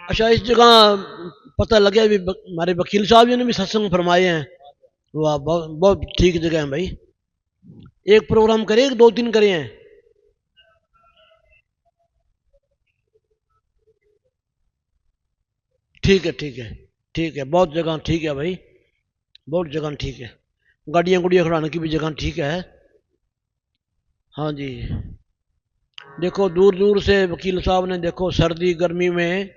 अच्छा, इस जगह पता लगे भी हमारे वकील साहब जी ने भी सत्संग फरमाए हैं। वाह, बहुत बहुत ठीक जगह है भाई। एक प्रोग्राम करे, दो तीन करे हैं? ठीक है, ठीक है, ठीक है, बहुत जगह ठीक है भाई, बहुत जगह ठीक है। गाड़ियाँ गुड़ियाँ खड़ाने की भी जगह ठीक है। हाँ जी। देखो दूर दूर से वकील साहब ने, देखो सर्दी गर्मी में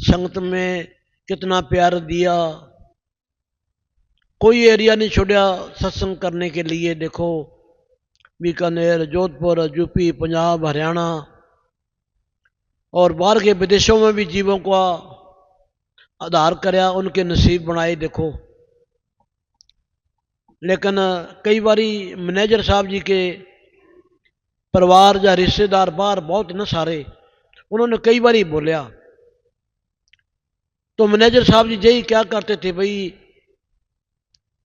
संगत में कितना प्यार दिया, कोई एरिया नहीं छोड़ा सत्संग करने के लिए। देखो बीकानेर, जोधपुर, यूपी, पंजाब, हरियाणा और बाहर के विदेशों में भी जीवों का आधार करया, उनके नसीब बनाए। देखो लेकिन कई बारी मैनेजर साहब जी के परिवार या रिश्तेदार बाहर बहुत न सारे, उन्होंने कई बारी बोलिया, तो मैनेजर साहब जी यही क्या करते थे भाई,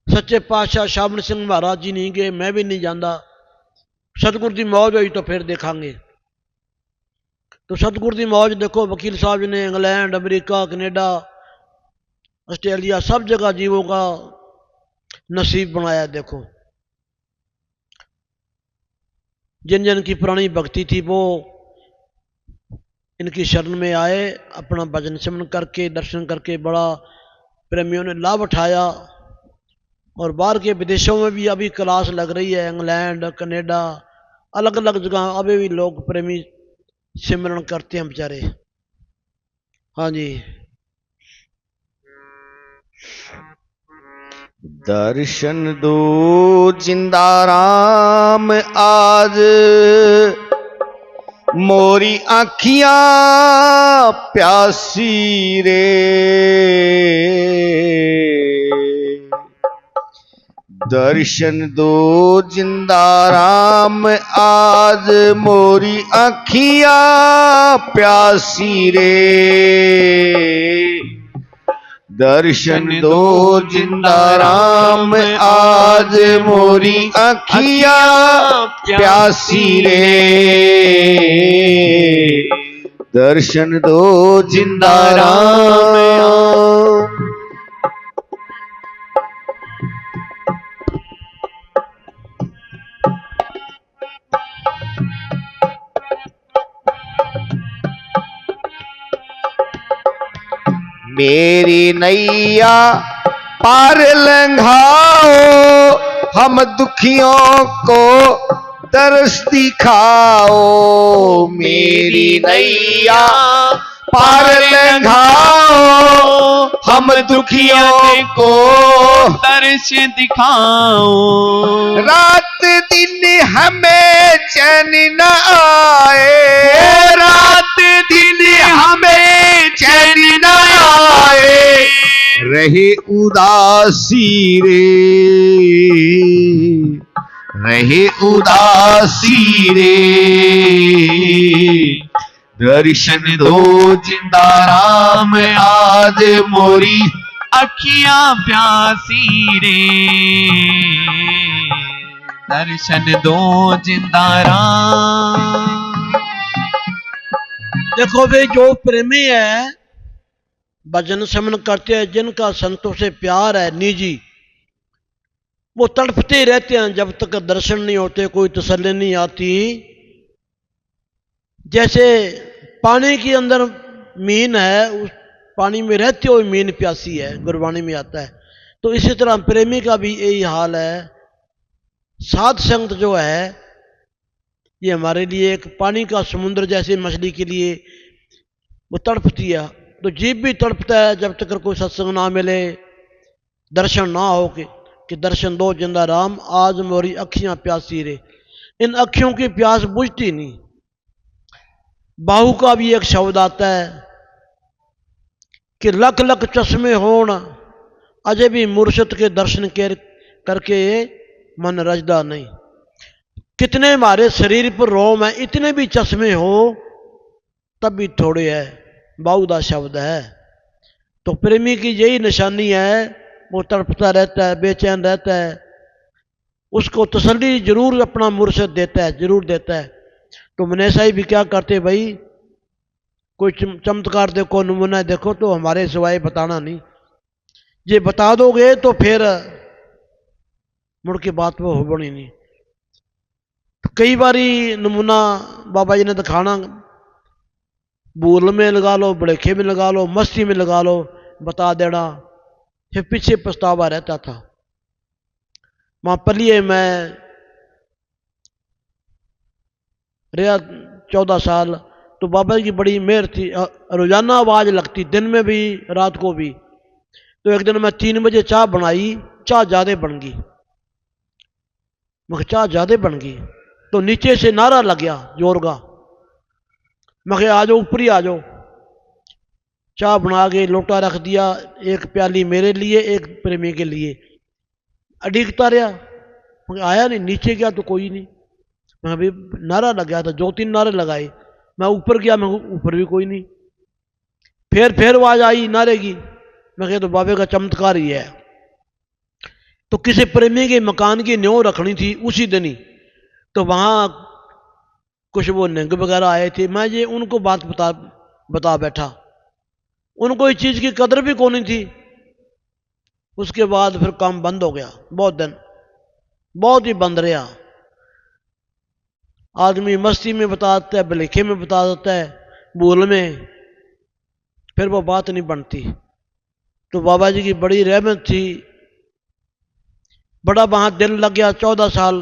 सच्चे पातशाह शामन सिंह महाराज जी नहीं गए, मैं भी नहीं जानता, सतगुरु की मौज हुई तो फिर देखांगे। तो सतगुरु की मौज देखो, वकील साहब जी ने इंग्लैंड, अमेरिका, कनेडा, ऑस्ट्रेलिया सब जगह जीवों का नसीब बनाया। देखो जिन जिन की पुरानी भक्ति थी वो इनकी शरण में आए, अपना भजन सिमरन करके दर्शन करके बड़ा प्रेमियों ने लाभ उठाया। और बाहर के विदेशों में भी अभी क्लास लग रही है, इंग्लैंड, कनाडा, अलग अलग जगह अभी भी लोग प्रेमी सिमरन करते हैं बेचारे। हाँ जी। दर्शन दो जिंदा राम आज, मोरी आखियां प्यासी रे। दर्शन दो जिंदा राम आज, मोरी आखियां प्यासी रे। दर्शन दो जिंदा राम आज, मोरी आखियां प्यासी रे। दर्शन दो जिंदा राम। मेरी नैया पार लंघाओ, हम दुखियों को दर्श दिखाओ। मेरी नैया पार लंघाओ, हम दुखियों को दर्श दिखाओ। रात दिन हमें चैन न आए, रात दिन हमें चैन न आए। रहे उदासी रे, रहे उदासी रे। दर्शन दो जिंदा राम आज, मोरी अखियां प्यासी रे। दर्शन दो जिंदा राम। देखो भाई, जो प्रेमी है भजन सिमरन करते हैं, जिनका संतों से प्यार है निजी, वो तड़पते रहते हैं जब तक दर्शन नहीं होते, कोई तसल्ली नहीं आती। जैसे पानी के अंदर मीन है, उस पानी में रहते हुए मीन प्यासी है, गुरबाणी में आता है। तो इसी तरह प्रेमी का भी यही हाल है। साध संगत जो है ये हमारे लिए एक पानी का समुद्र जैसे मछली के लिए वो तड़पती है। तो जीव भी तड़पता है जब तक कोई सत्संग ना मिले, दर्शन ना हो कि दर्शन दो जिंदा राम आज, मोरी अखियां प्यासी रे। इन अखियों की प्यास बुझती नहीं। बाहु का भी एक शब्द आता है कि लख लख चश्मे होन, अजय भी मुर्शद के दर्शन करके मन रजदा नहीं। कितने हमारे शरीर पर रोम है, इतने भी चश्मे हो तब भी थोड़े है, बाहुदा शब्द है। तो प्रेमी की यही निशानी है, वो तड़पता रहता है, बेचैन रहता है उसको तसल्ली जरूर अपना मुर्शिद देता है, जरूर देता है। तो मनीषा भी क्या करते भाई, कोई चमत्कार देखो, नमूना देखो तो हमारे सिवाय बताना नहीं, ये बता दोगे तो फिर मुड़ के बात वो हो बनी नहीं। तो कई बारी नमूना बाबा जी ने दिखाना, भूल में लगा लो, बड़ेखे में लगा लो, मस्ती में लगा लो, बता देना, फिर पीछे पछतावा रहता था। वहां पलिए मैं रहा 14 साल, तो बाबा की बड़ी मेहर थी, रोजाना आवाज लगती, दिन में भी रात को भी। तो एक दिन मैं 3 बजे चाय बनाई, चाय ज्यादा बन गई, मैं चाय ज्यादा बन गई, तो नीचे से नारा लग गया जोर का, मैं आ जाओ ऊपर ही आ जाओ। चाय बना के लोटा रख दिया, एक प्याली मेरे लिए, एक प्रेमी के लिए, अड़ीकता रहा, मैं आया नहीं, नीचे गया तो कोई नहीं, मैं अभी नारा लग गया था, 2-3 नारे लगाए, मैं ऊपर गया, मैं ऊपर भी कोई नहीं, फिर आवाज आई नारे की, मैं कहा तो बाबे का चमत्कार ही है। तो किसी प्रेमी के मकान की न्यों रखनी थी उसी दिन ही, तो वहां कुछ वो निंग वगैरह आए थे, मैं ये उनको बात बता बैठा, उनको इस चीज की कदर भी कौन थी। उसके बाद फिर काम बंद हो गया, बहुत दिन बहुत ही बंद रहा। आदमी मस्ती में बता देता है, भलेखे में बता देता है, भूल में, फिर वो बात नहीं बनती। तो बाबा जी की बड़ी रहमत थी, बड़ा वहां दिल लग गया। 14 साल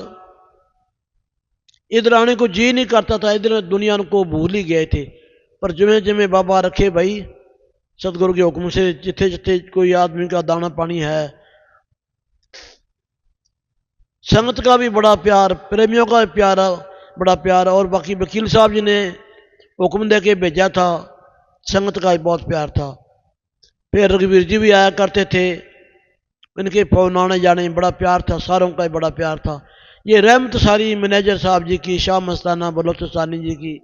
इधर आने को जी नहीं करता था, इधर दुनिया को भूल ही गए थे। पर जिमें जिमें बाबा रखे भाई सतगुरु के हुक्म से, जिथे जिथे कोई आदमी का दाना पानी है, संगत का भी बड़ा प्यार, प्रेमियों का भी प्यार, बड़ा प्यार, और बाकी वकील साहब जी ने हुक्म दे के भेजा था, संगत का भी बहुत प्यार था। फिर रघुवीर जी भी आया करते थे, इनके फोन आने जाने में बड़ा प्यार था, सारों का भी बड़ा प्यार था। ये रहमत सारी मैनेजर साहब जी की, शाह मस्ताना बलोचिस्तानी जी की,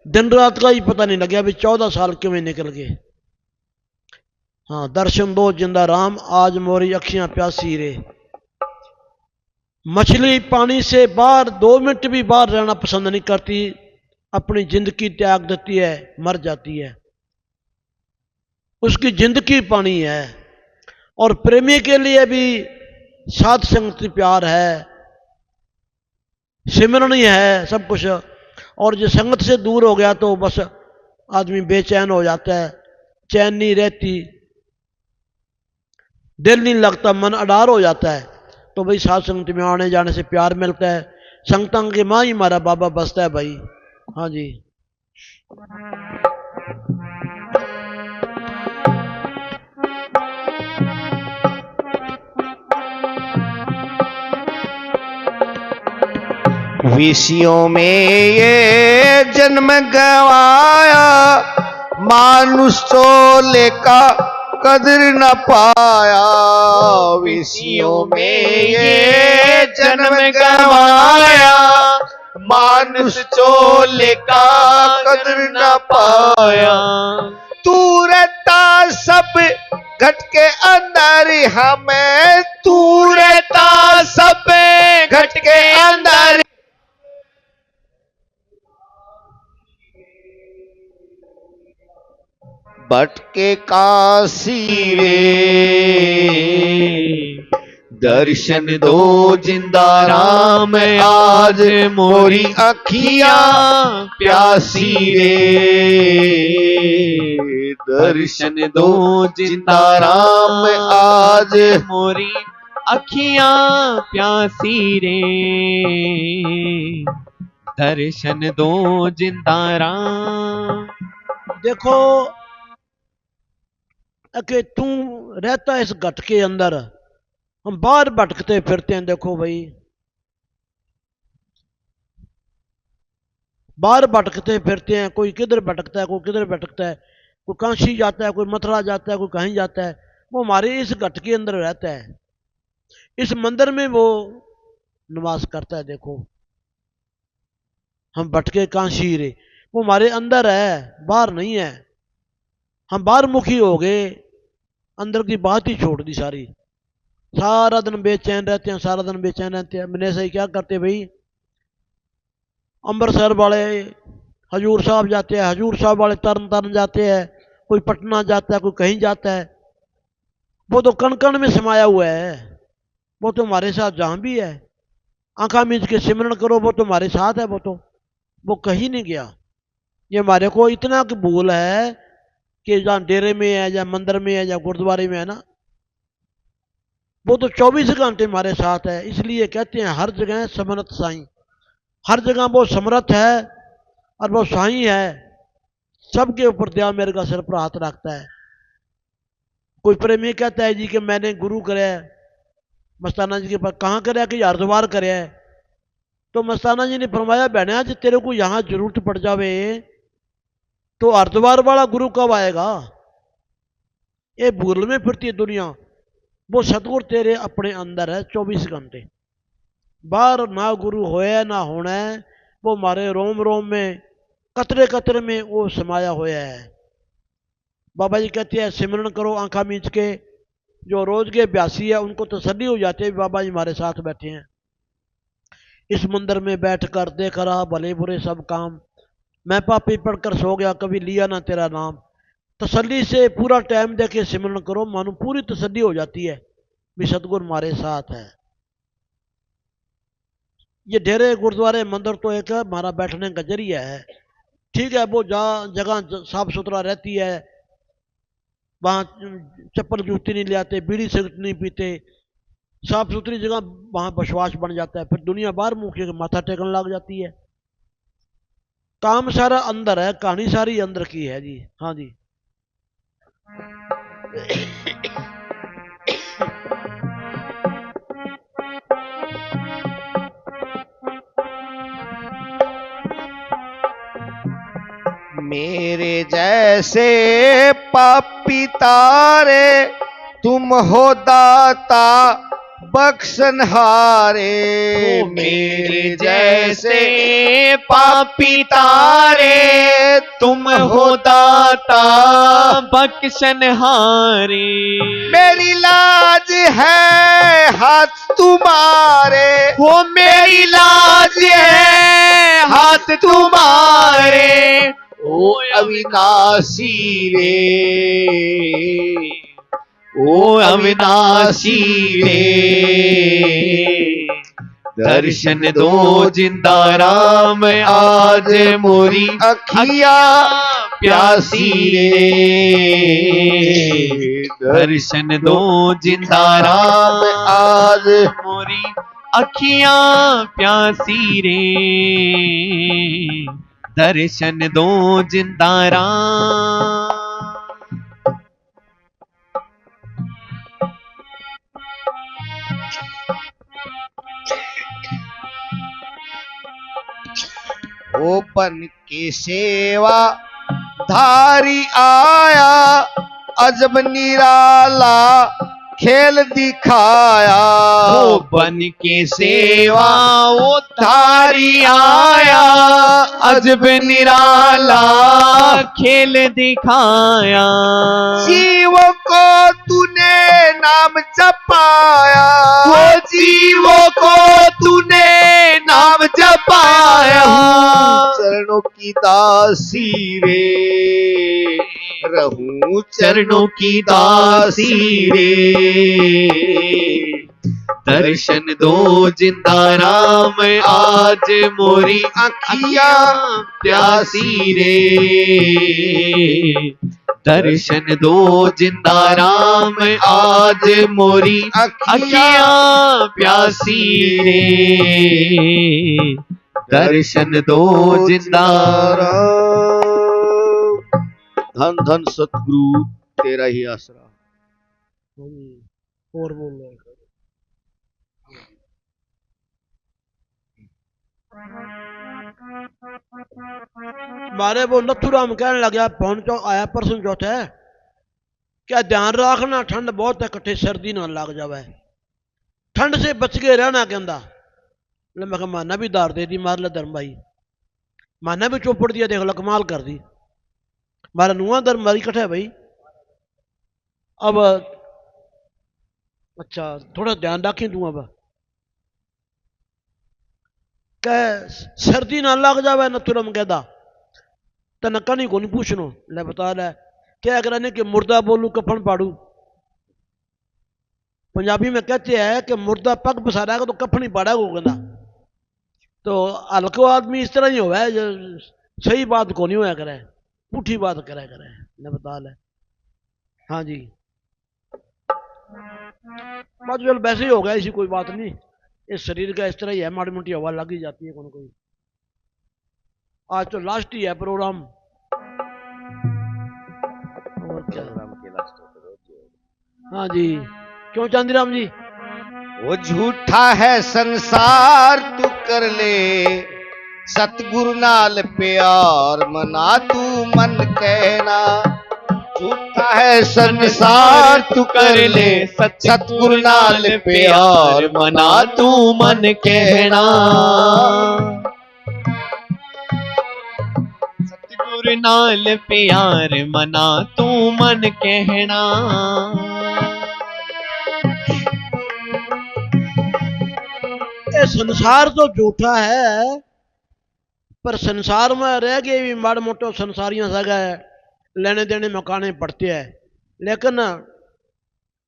दिन रात का ही पता नहीं लगा भी 14 साल क्यों निकल गए। हाँ, दर्शन दो जिंदा राम, आज मोरी अखियां प्यासी रे। मछली पानी से बाहर 2 मिनट भी बाहर रहना पसंद नहीं करती, अपनी जिंदगी त्याग देती है, मर जाती है, उसकी जिंदगी पानी है। और प्रेमी के लिए भी साध संगति प्यार है, सिमरन ही है सब कुछ। और जो संगत से दूर हो गया तो बस आदमी बेचैन हो जाता है, चैन नहीं रहती, दिल नहीं लगता, मन अडार हो जाता है। तो भाई साध संगत में आने जाने से प्यार मिलता है, संगतां के माँ ही हमारा बाबा बसता है भाई। हाँ जी, विषयों में ये जन्म गवाया, मानुष चोले का कदर न पाया। विषयों में ये जन्म गवाया, मानुष चोले का कदर न पाया। तू रहता सब घट के अंदर, हमें तू रहता सब घट के अंदर। भटके काशी रे, दर्शन दो जिंदा राम, आज मोरी अखियां प्यासी रे। दर्शन दो जिंदा राम, आज मोरी अखियां प्यासी रे। दर्शन दो जिंदा राम। देखो कि तू रहता है इस घट के अंदर, हम बाहर भटकते फिरते हैं। देखो भाई, बाहर भटकते फिरते हैं, कोई किधर भटकता है, कोई किधर भटकता है, कोई काशी जाता है, कोई मथुरा जाता है, कोई कहीं जाता है। वो हमारे इस घट के अंदर रहता है, इस मंदिर में वो निवास करता है। देखो हम भटके काशी रे, वो हमारे अंदर है, बाहर नहीं है। हम बाहर मुखी हो गए, अंदर की बात ही छोड़ दी सारी। सारा दिन बेचैन रहते हैं, सारा दिन बेचैन रहते हैं। मैंने सही क्या करते भाई, अमृतसर वाले हजूर साहब जाते हैं, हजूर साहब वाले तरन तारण जाते हैं, कोई पटना जाता है, कोई कहीं जाता है। वो तो कण कण में समाया हुआ है, वो तो हमारे साथ जहाँ भी है। आंखा मीच के सिमरन करो, वो तो हमारे साथ है, वो कहीं नहीं गया। ये हमारे को इतना की भूल है कि जहाँ डेरे में है या मंदिर में है या गुरुद्वारे में है ना, वो तो 24 घंटे हमारे साथ है। इसलिए कहते हैं हर जगह समर्थ साईं, हर जगह वो समर्थ है और वो साईं है। सबके ऊपर दया मेरे का सिर पर हाथ रखता है। कोई प्रेमी कहता है जी कि मैंने गुरु करे मस्ताना जी के पास, कहाँ करे कि हरिद्वार करे। तो मस्ताना जी ने फरमाया बहना जी तेरे को यहाँ जरूरत पड़ जावे तो हरिद्वार वाला गुरु कब आएगा। ये भूल में फिरती है दुनिया। वो सतगुरु तेरे अपने अंदर है 24 घंटे, बाहर ना गुरु होया ना होना है। वो हमारे रोम रोम में कतरे कतरे में वो समाया होया है। बाबा जी कहते हैं सिमरन करो आंखा मीच के। जो रोज के अभ्यासी है उनको तसल्ली हो जाती है, बाबा जी हमारे साथ बैठे हैं। इस मंदिर में बैठकर देख रहा भले बुरे सब काम, मैं पापी पढ़कर सो गया कभी लिया ना तेरा नाम। तसल्ली से पूरा टाइम देके सिमरन करो, मानो पूरी तसल्ली हो जाती है भी सतगुरु हमारे साथ है। ये डेरे गुरुद्वारे मंदिर तो एक हमारा बैठने का जरिया है। ठीक है, वो जहाँ जगह साफ सुथरा रहती है, वहाँ चप्पल जूती नहीं ले आते, बीड़ी सिगरेट नहीं पीते, साफ सुथरी जगह वहाँ विश्वास बन जाता है। फिर दुनिया बाहर मुँह के माथा टेकने लग जाती है। काम सारा अंदर है, कहानी सारी अंदर की है जी। हाँ जी। मेरे जैसे पापी तारे तुम हो दाता बख्शनहारे। मेरे जैसे पापी तारे तुम हो दाता बख्शनहारे। मेरी लाज है हाथ तुम्हारे, वो मेरी लाज है हाथ तुम्हारे। ओ अविनाशी रे, ओ अविनाशी रे, दर्शन दो जिंदा राम आज मोरी अखिया प्यासी रे। दर्शन दो जिंदा राम आज मोरी अखियां प्यासी रे। दर्शन दो जिंदा राम। ओ बन के सेवा धारी आया, अजब निराला खेल दिखाया। ओ बन के सेवा वो धारी आया, अजब निराला खेल दिखाया। जीवों को तूने नाम जपाया, वो जीवों को तूने नाम जपाया। चरणों की दासी रे, रहूं चरणों की दासी रे। दर्शन दो जिंदा राम आज मोरी अखिया प्यासी रे। दर्शन दो जिंदा राम आज मोरी अखियां प्यासी रे। दर्शन दो जिंदा धन धन सतगुरु तेरा ही आसरा। और बोलो मारे वो नथुराम कहने लगा फोन चौ आया परसों चौथे, क्या ध्यान रखना ठंड बहुत है कट्ठे सर्दी ना लग जावे, ठंड से बच के रहना कहता। मैं माना भी दार दे दी मार ले धर्म भाई, माना भी चौपड़ दिया, देख लो कमाल कर दी। मारा नुआ धर्म मारी कट्ठे भाई। अब अच्छा थोड़ा ध्यान रखें तू अब कह सर्दी ना लग जावे न तुरम कहदा तना कनी को नहीं पूछनो ले बता ले क्या कराने कि मुर्दा बोलू कफन पाड़ू पंजाबी में कहते हैं कि मुर्दा पग पसारेगा तो कफन ही पाड़ेगा वो कहना तो हल्को आदमी इस तरह ही होगा जो सही बात को नहीं होया करे पुठी बात करे करे ले बता ले हाँ जी बात चल वैसे ही हो गया ऐसी कोई बात नहीं इस शरीर का इस तरह ही है माड़ी मोटी हवा लग ही जाती है कोई कोई आज तो लास्ट ही है प्रोग्राम और क्या हाँ जी क्यों चांदीराम जी वो झूठा है संसार तू कर ले सतगुरु नाल प्यार मना तू मन कहना झूठा है संसार तू कर ले सतगुरु नाल प्यार मना तू मन कहना सतगुरु नाल प्यार मना तू मन कहना ये संसार तो झूठा है पर संसार में रह गए भी माड़ मोटो संसारियां सगा लेने देने मकाने पड़ते हैं लेकिन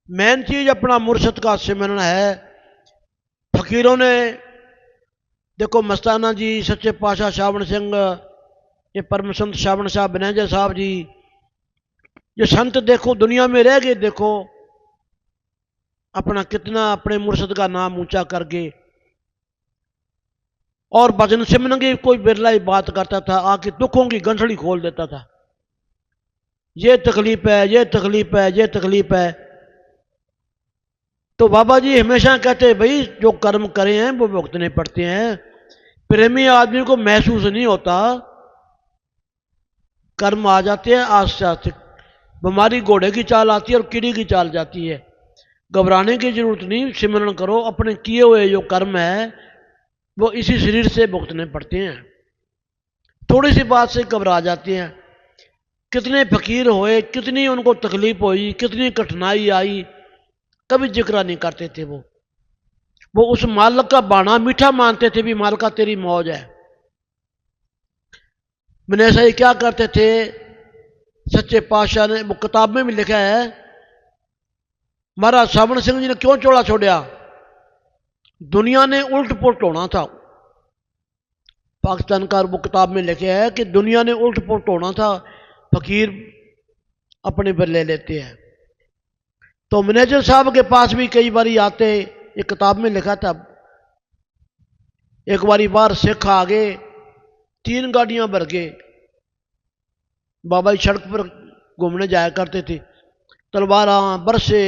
मेन चीज अपना मुर्शद का सिमरन है फकीरों ने देखो मस्ताना जी सच्चे पातशाह श्रावण सिंह ये परम संत श्रावण साहब बनैजा साहब जी ये संत देखो दुनिया में रह गए देखो अपना कितना अपने मुर्शद का नाम ऊंचा करके और भजन सिमरन की कोई बिरला ही बात करता था आके दुखों की गंठड़ी खोल देता था ये तकलीफ है ये तकलीफ है ये तकलीफ है तो बाबा जी हमेशा कहते भाई जो कर्म करे हैं वो भुगतने पड़ते हैं प्रेमी आदमी को महसूस नहीं होता कर्म आ जाते हैं आस्ते आस्ते बीमारी घोड़े की चाल आती है और कीड़ी की चाल जाती है घबराने की जरूरत नहीं सिमरन करो अपने किए हुए जो कर्म है वो इसी शरीर से भुगतने पड़ते हैं थोड़ी सी बात से घबरा जाते हैं कितने फकीर हुए कितनी उनको तकलीफ हुई कितनी कठिनाई आई कभी जिक्र नहीं करते थे वो उस मालिक का बाना मीठा मानते थे भी मालिका तेरी मौज है मैंने ऐसा ही क्या करते थे सच्चे पातशाह ने वो किताब में भी लिखा है महाराज श्रावण सिंह जी ने क्यों चोला छोड़ा दुनिया ने उल्ट पुलट होना था पाकिस्तान का वो किताब में लिखे है कि दुनिया ने उल्ट पुलट होना था फकीर अपने पर ले लेते हैं तो मैनेजर साहब के पास भी कई बार आते एक किताब में लिखा था एक बारी बाहर सिख आ गए 3 गाड़ियां भर के बाबा जी सड़क पर घूमने जाया करते थे तलवार बरसे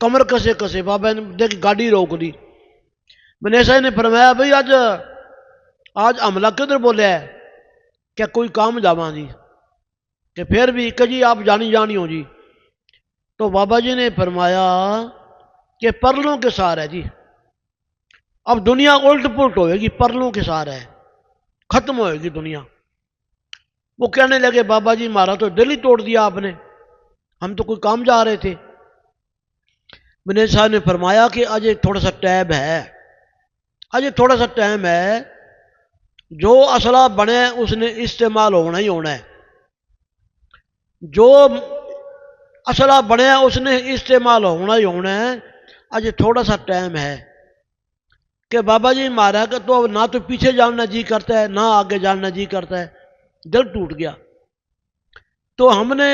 कमर कसे कसे बाबा ने देख गाड़ी रोक दी मैंने ऐसा ने फरमाया भाई आज हमला किधर बोले है क्या कोई काम जावा जी कि फिर भी जी आप जानी हो जी तो बाबा जी ने फरमाया कि परलों के सार है जी अब दुनिया उल्ट पुलट होएगी परलों के सार है खत्म होएगी दुनिया वो कहने लगे बाबा जी हमारा तो दिल ही तोड़ दिया आपने हम तो कोई काम जा रहे थे मैंने साहब ने फरमाया कि अजय थोड़ा सा टाइम है अजय थोड़ा सा टाइम है जो असला बने उसने इस्तेमाल होना ही होना है जो असला बने उसने इस्तेमाल होना ही होना है अजय थोड़ा सा टाइम है कि बाबा जी मारा का तो अब ना तो पीछे जाना जी करता है ना आगे जाना जी करता है दिल टूट गया तो हमने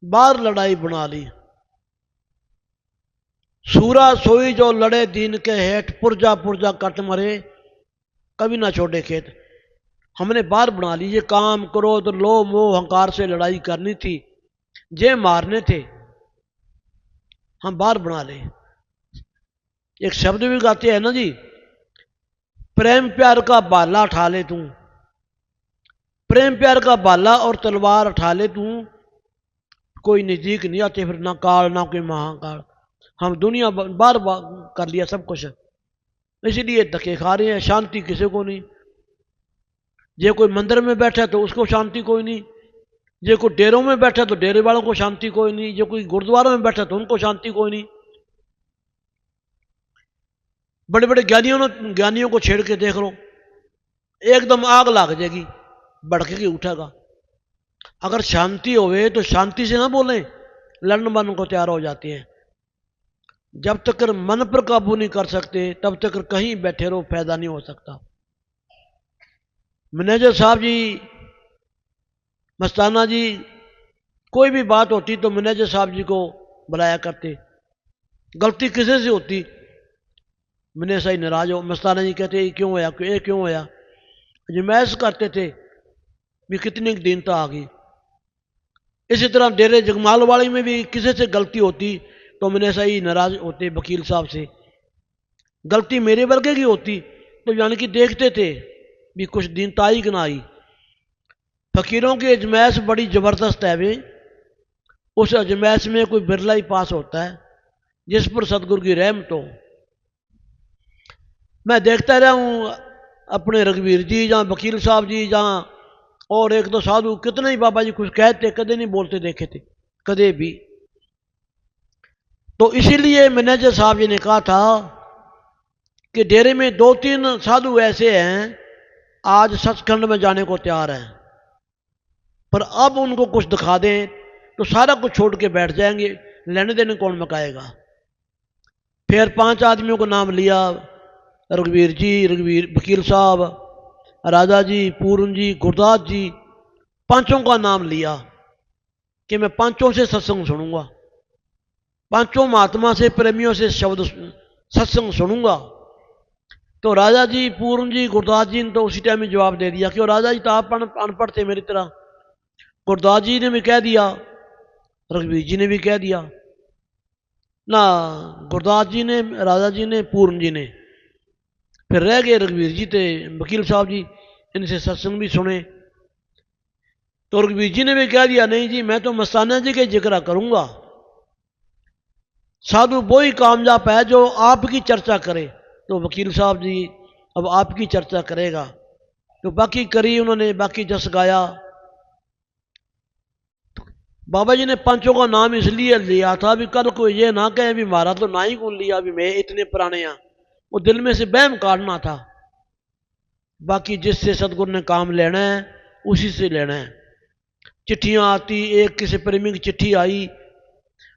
बाहर लड़ाई बना ली सूरा सोई जो लड़े दीन के हेठ पुरजा पुरजा कट मरे कभी ना छोड़े खेत हमने बाहर बना ली ये काम क्रोध लोभ मोह अहंकार से लड़ाई करनी थी जे मारने थे हम बाहर बना ले एक शब्द भी गाते हैं ना जी प्रेम प्यार का बाला उठा ले तू प्रेम प्यार का बाला और तलवार उठा ले तू कोई नजदीक नहीं आते फिर ना काल ना कोई महाकाल हम दुनिया बार कर लिया सब कुछ इसीलिए धक्के खा रहे हैं शांति किसी को नहीं जे कोई मंदिर में बैठा तो उसको शांति कोई नहीं जो कोई डेरों में बैठा तो डेरे वालों को शांति कोई नहीं, जो कोई गुरुद्वारों में बैठा तो उनको शांति कोई नहीं। बड़े बड़े ज्ञानियों को छेड़ के देख लो, एकदम आग लग जाएगी, भड़के के उठेगा। अगर शांति होवे तो शांति से ना बोले, लड़न बन को तैयार हो जाते हैं। जब तक मन पर काबू नहीं कर सकते तब तक कहीं बैठे रहो, फायदा नहीं हो सकता। मैनेजर साहब जी, मस्ताना जी, कोई भी बात होती तो मैनेजर साहब जी को बुलाया करते। गलती किसी से होती, मैनेजर साहब नाराज हो, मस्ताना जी कहते क्यों होया, क्यों होया। जमैश करते थे भी कितनी दीनता आ गई। इसी तरह डेरे जगमाल वाली में भी किसी से गलती होती तो मैंने सही नाराज होते वकील साहब से। गलती मेरे वर्गे की होती तो यानी कि देखते थे भी कुछ दीनता आई कि ना आई। फकीरों की अजमैश बड़ी ज़बरदस्त है वे। उस अजमैश में कोई बिरला ही पास होता है जिस पर सतगुरु की रहमत हो। मैं देखता रहा हूँ अपने रघुवीर जी, जहाँ वकील साहब जी, जहाँ और एक दो साधु, कितने ही बाबा जी कुछ कहते, कदे नहीं बोलते देखे थे कदे भी। तो इसीलिए मैनेजर साहब जी ने कहा था कि डेरे में 2-3 साधु ऐसे हैं आज सचखंड में जाने को तैयार हैं, पर अब उनको कुछ दिखा दें तो सारा कुछ छोड़ के बैठ जाएंगे, लेने देने कौन मकाएगा। फिर 5 आदमियों को नाम लिया, रघुवीर जी, वकील साहब, राजा जी, पूर्ण जी, गुरदास जी, 5 का नाम लिया कि मैं 5 से सत्संग सुनूंगा, 5 महात्मा से, प्रेमियों से शब्द सत्संग सुनूंगा। तो राजा जी, पूर्ण जी, गुरदास जी ने तो उसी टाइम में जवाब दे दिया कि राजा जी तो आप अनपढ़ थे मेरी तरह। गुरदास जी ने भी कह दिया, रघुवीर जी ने भी कह दिया ना, गुरदास जी ने, राजा जी ने, पूर्ण जी ने। फिर रह गए रघुवीर जी थे वकील साहब जी, इनसे सत्संग भी सुने। तो रघुवीर जी ने भी कह दिया नहीं जी मैं तो मस्ताना जी के जिक्र करूंगा, साधु वो ही कामयाब है जो आपकी चर्चा करे। तो वकील साहब जी अब आपकी चर्चा करेगा। तो बाकी करी उन्होंने, बाकी जस गाया। बाबा जी ने 5 का नाम इसलिए लिया था भी कल को ये ना कहे भी मारा तो ना ही कौन लिया, भी मैं इतने पुराने हैं, वो दिल में से बहम काटना था। बाकी जिससे सतगुरु ने काम लेना है उसी से लेना है। चिट्ठियां आती, एक किसी प्रेमी की चिट्ठी आई,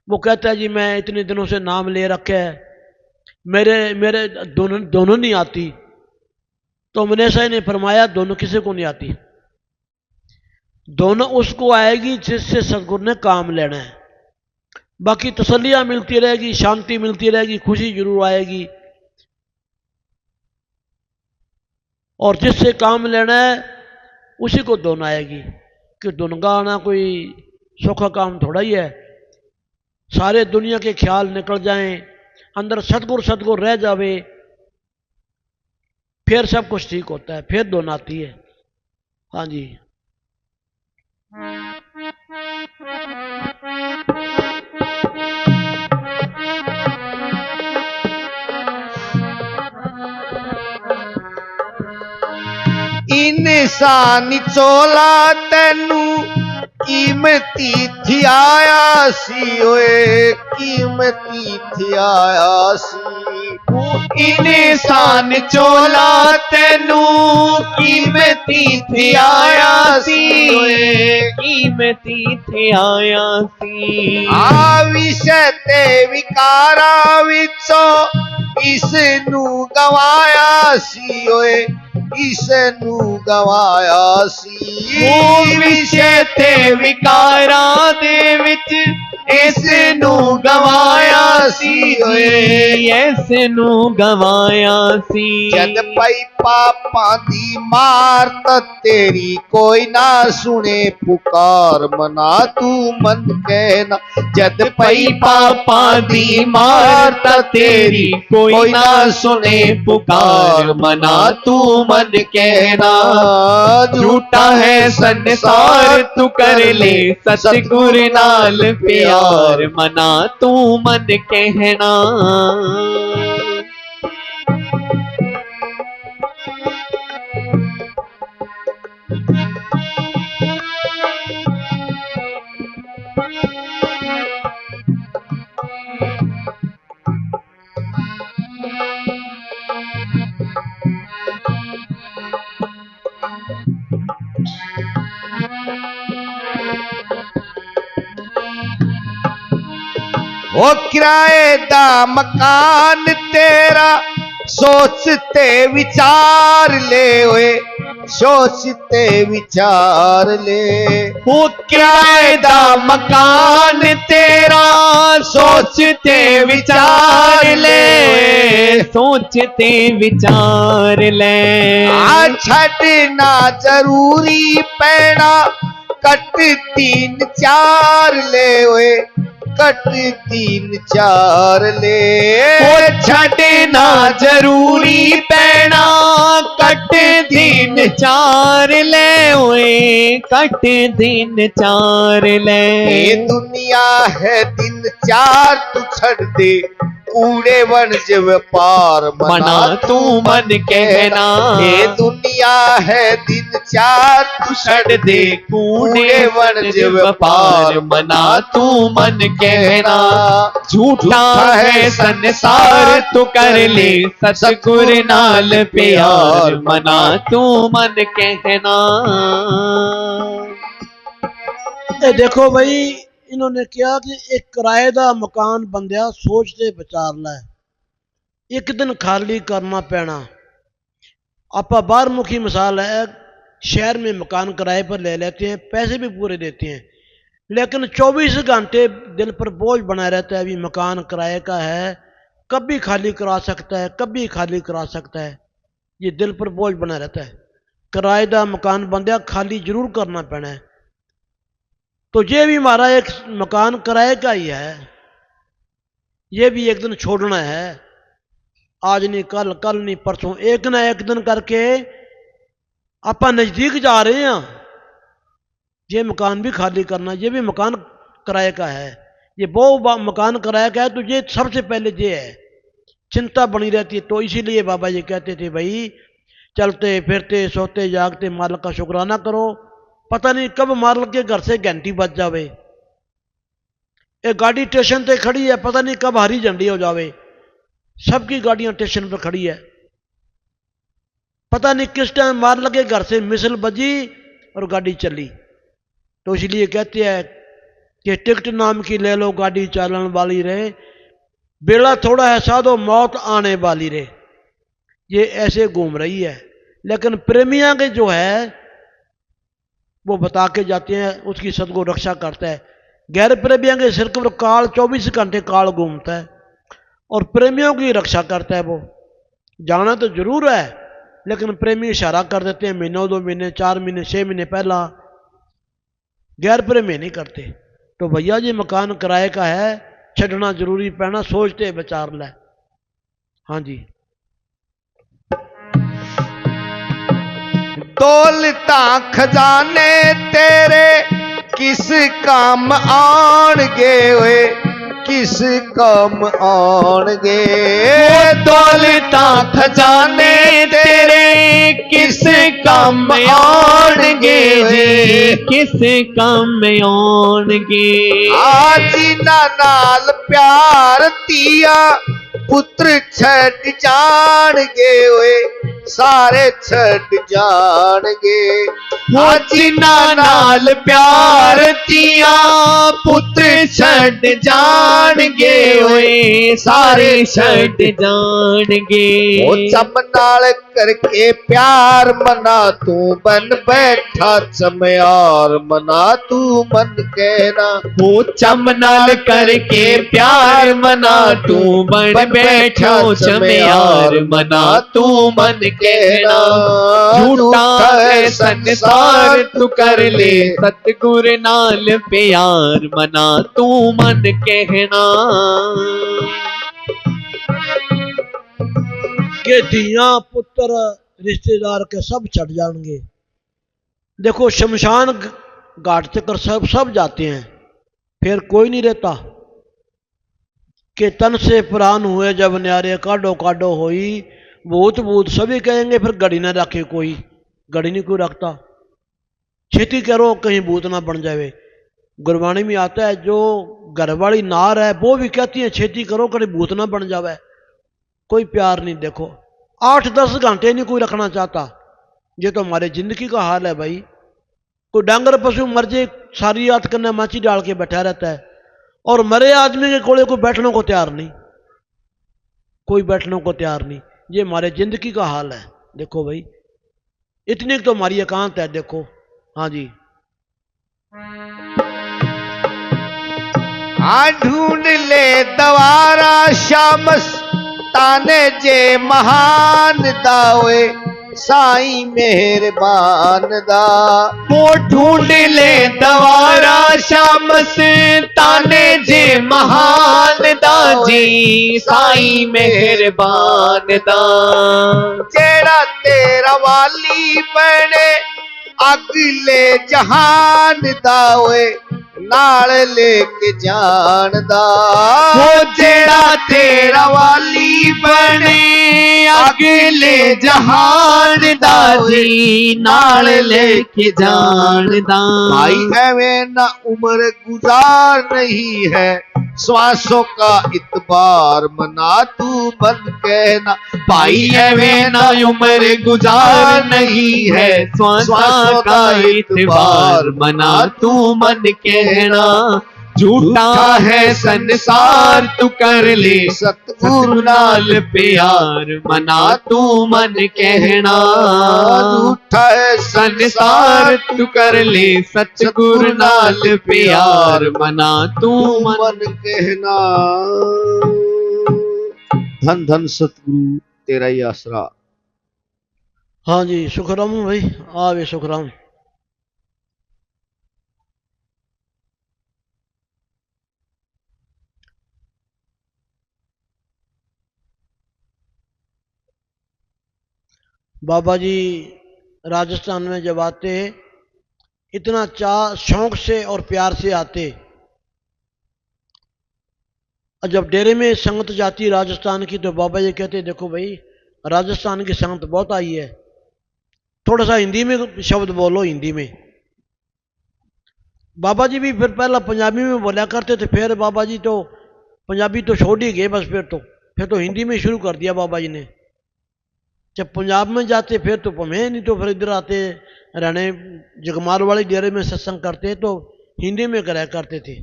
वो कहता है जी मैं इतने दिनों से नाम ले रखा है, मेरे मेरे दोनों नहीं आती। तो मनेसा ने फरमाया दोनों किसी को नहीं आती, दोनों उसको आएगी जिससे सतगुरु ने काम लेना है। बाकी तसल्लियां मिलती रहेगी, शांति मिलती रहेगी, खुशी जरूर आएगी। और जिससे काम लेना है उसी को दोनों आएगी, कि दोनों का आना कोई सौखा काम थोड़ा ही है। सारे दुनिया के ख्याल निकल जाएं, अंदर सतगुरु रह जावे, फिर सब कुछ ठीक होता है, फिर दोनों आती है। हाँ जी। इंसान चोला तेनू कीमती थी आया सी, ओए कीमती थी आया सी। इंसान चोला तेनू कीमती थी आया सी, ओए कीमती थी आया सी। आ विषय ते विकारा विचों इसनू गवाया सी, ओए इसनू गवाया सी। वो विषय ते विकारा दे विच इसनू गवाया सी, ओए इसनू गवाया सी। जद पई पापां दी मार ता तेरी कोई ना सुने पुकार, मना तू मन कहना। जद पई पापा दी मार ता तेरी कोई ना सुने पुकार, मना तू मन कहना। झूठा है संसार तू कर ले सतगुर नाल प्यार, मना तू मन कहना। ओ किराए दा मकान तेरा सोचते विचार ले ओए, सोचते विचार ले। वो किराए दा मकान तेरा सोचते विचार ले, सोचते विचार ले। आ छड़ना जरूरी पैना कट 3 4 ले ओए, कट 3 4 ले। वो छड़ना जरूरी पैना कट 3 4 ले ओए, कट 3 4 ले। ये दुनिया है 3 4 तू छड़ दे, कूड़े वणज व्यापार मना तू मन कहना। ये दुनिया है 3 4 तू छड़ दे, कूड़े वणज व्यापार मना तू मन कहना। झूठा है संसार तू कर ले, सतगुर नाल प्यार मना तू मन कहना। ये देखो भाई, इन्होंने क्या कि एक किराए दा मकान बंदिया सोचते विचार लै, एक दिन खाली करना पैना। आपा बाहर मुखी मिसाल है, शहर में मकान किराए पर ले लेते हैं, पैसे भी पूरे देते हैं, लेकिन 24 घंटे दिल पर बोझ बना रहता है, अभी मकान किराए का है, कभी खाली करा सकता है, कभी खाली करा सकता है, ये दिल पर बोझ बना रहता है। किराए दा मकान बंदिया खाली जरूर करना पैना है। तो ये भी हमारा एक मकान किराए का ही है, ये भी एक दिन छोड़ना है, आज नहीं कल, कल नहीं परसों, एक ना एक दिन करके आप नजदीक जा रहे हैं। ये मकान भी खाली करना, ये भी मकान किराए का है, ये वो मकान किराए का है, तो ये सबसे पहले ये है, चिंता बनी रहती है। तो इसीलिए बाबा जी कहते थे भाई, चलते फिरते सोते जागते मालिक का शुक्राना करो, पता नहीं कब मालिक के घर से घंटी बज जावे। एक गाड़ी स्टेशन पे खड़ी है, पता नहीं कब हरी झंडी हो जावे, सबकी गाड़ियां स्टेशन पर खड़ी है, पता नहीं किस टाइम मालिक के घर से मिसल बजी और गाड़ी चली। तो इसलिए कहते हैं कि टिकट नाम की ले लो, गाड़ी चलन वाली रहे, बेड़ा थोड़ा है साधो मौत आने वाली रहे। ये ऐसे घूम रही है, लेकिन प्रेमियां के जो है वो बता के जाते हैं, उसकी सदगुरु रक्षा करता है। गैर प्रेमियों के सिर पर काल 24 घंटे काल घूमता है, और प्रेमियों की रक्षा करता है। वो जाना तो जरूर है, लेकिन प्रेमी इशारा कर देते हैं महीनों 2 महीने 4 महीने 6 महीने पहला, गैर प्रेमी नहीं करते। तो भैया जी मकान किराए का है, छड़ना जरूरी पैना, सोचते विचार लै। हाँ जी। दौलता खजाने तेरे किस काम आणगे ओए, किस काम आणगे। दौलता खजाने तेरे किस काम आणगे जी, किस काम आणगे। जिन्ना नाल प्यार तिया पुत्र छड़ जाणगे ओए, सारे छड़ जाणगे। जिन्ना नाल प्यार तिया पुत्र छड़ जाणगे ओए, सारे छड़ जाणगे। ओ चम नाल करके प्यार मना तू बन बैठा चमयार, मना तू मन कहना। वो चम नाल करके प्यार मना तू बन बैठो चमयार, मना तू मन कहना। झूठा है संसार तू कर ले, सतगुर नाल प्यार मना तू मन कहना। के धियां पुत्र रिश्तेदार के सब छट जाएंगे। देखो शमशान घाट तक सब जाते हैं, फिर कोई नहीं रहता। के तन से प्राण हुए जब न्यारे, काडो काडो होई भूत भूत सभी कहेंगे, फिर गड़ी ना रखे कोई, गड़ी नहीं कोई रखता। छेती करो कहीं भूत ना बन जावे। गुरबाणी में आता है जो घरवाली नार है वो भी कहती है छेती करो कहीं भूत ना बन जावे। कोई प्यार नहीं। देखो 8-10 घंटे नहीं कोई रखना चाहता। ये तो हमारे जिंदगी का हाल है भाई। कोई डांगर पशु मर जाए सारी रात करने माची डाल के बैठा रहता है, और मरे आदमी के कोले को बैठने को तैयार नहीं, कोई बैठने को तैयार नहीं। ये हमारे जिंदगी का हाल है। देखो भाई, इतनी तो हमारी एकांत है। देखो, हाँ जी, ढूंढ ले दवारा शामस ताने जे महान दावे साई मेहरबान दा। वो ढूंढ ले दवारा शामस ताने जे महान दा जी साई मेहरबान दा। जेड़ा तेरा वाली बने अगले जहान दावे नाल लेके जानदा। वो जेड़ा तेरा वाली बने अगले जहान दा जी नाल लेके जानदा। भाई एवें ना उम्र गुजार नहीं है श्वासों का इतबार मना तू मन कहना। भाई एवें ना उम्र गुजार नहीं है श्वासों का इतबार मना तू मन कहना। झूठा है संसार तू कर ले सतगुरु नाल प्यार मना तू मन कहना। झूठा है संसार तू कर ले सतगुरु नाल प्यार मना तू मन कहना। धन धन सतगुरु तेरा ही आसरा। हाँ जी, सुखराम भाई, आवे सुखराम। बाबा जी राजस्थान में जब आते इतना चाह शौक से और प्यार से आते, और जब डेरे में संगत जाती राजस्थान की तो बाबा जी कहते देखो भाई राजस्थान की संगत बहुत आई है, थोड़ा सा हिंदी में शब्द बोलो हिंदी में। बाबा जी भी फिर पहला पंजाबी में बोला करते थे, फिर बाबा जी तो पंजाबी तो छोड़ ही गए बस, फिर तो हिंदी में शुरू कर दिया बाबा जी ने। जब पंजाब में जाते फिर तो पमे, नहीं तो फिर इधर आते रहने जगमाल वाले डेरे में सत्संग करते तो हिंदी में कराया करते थे।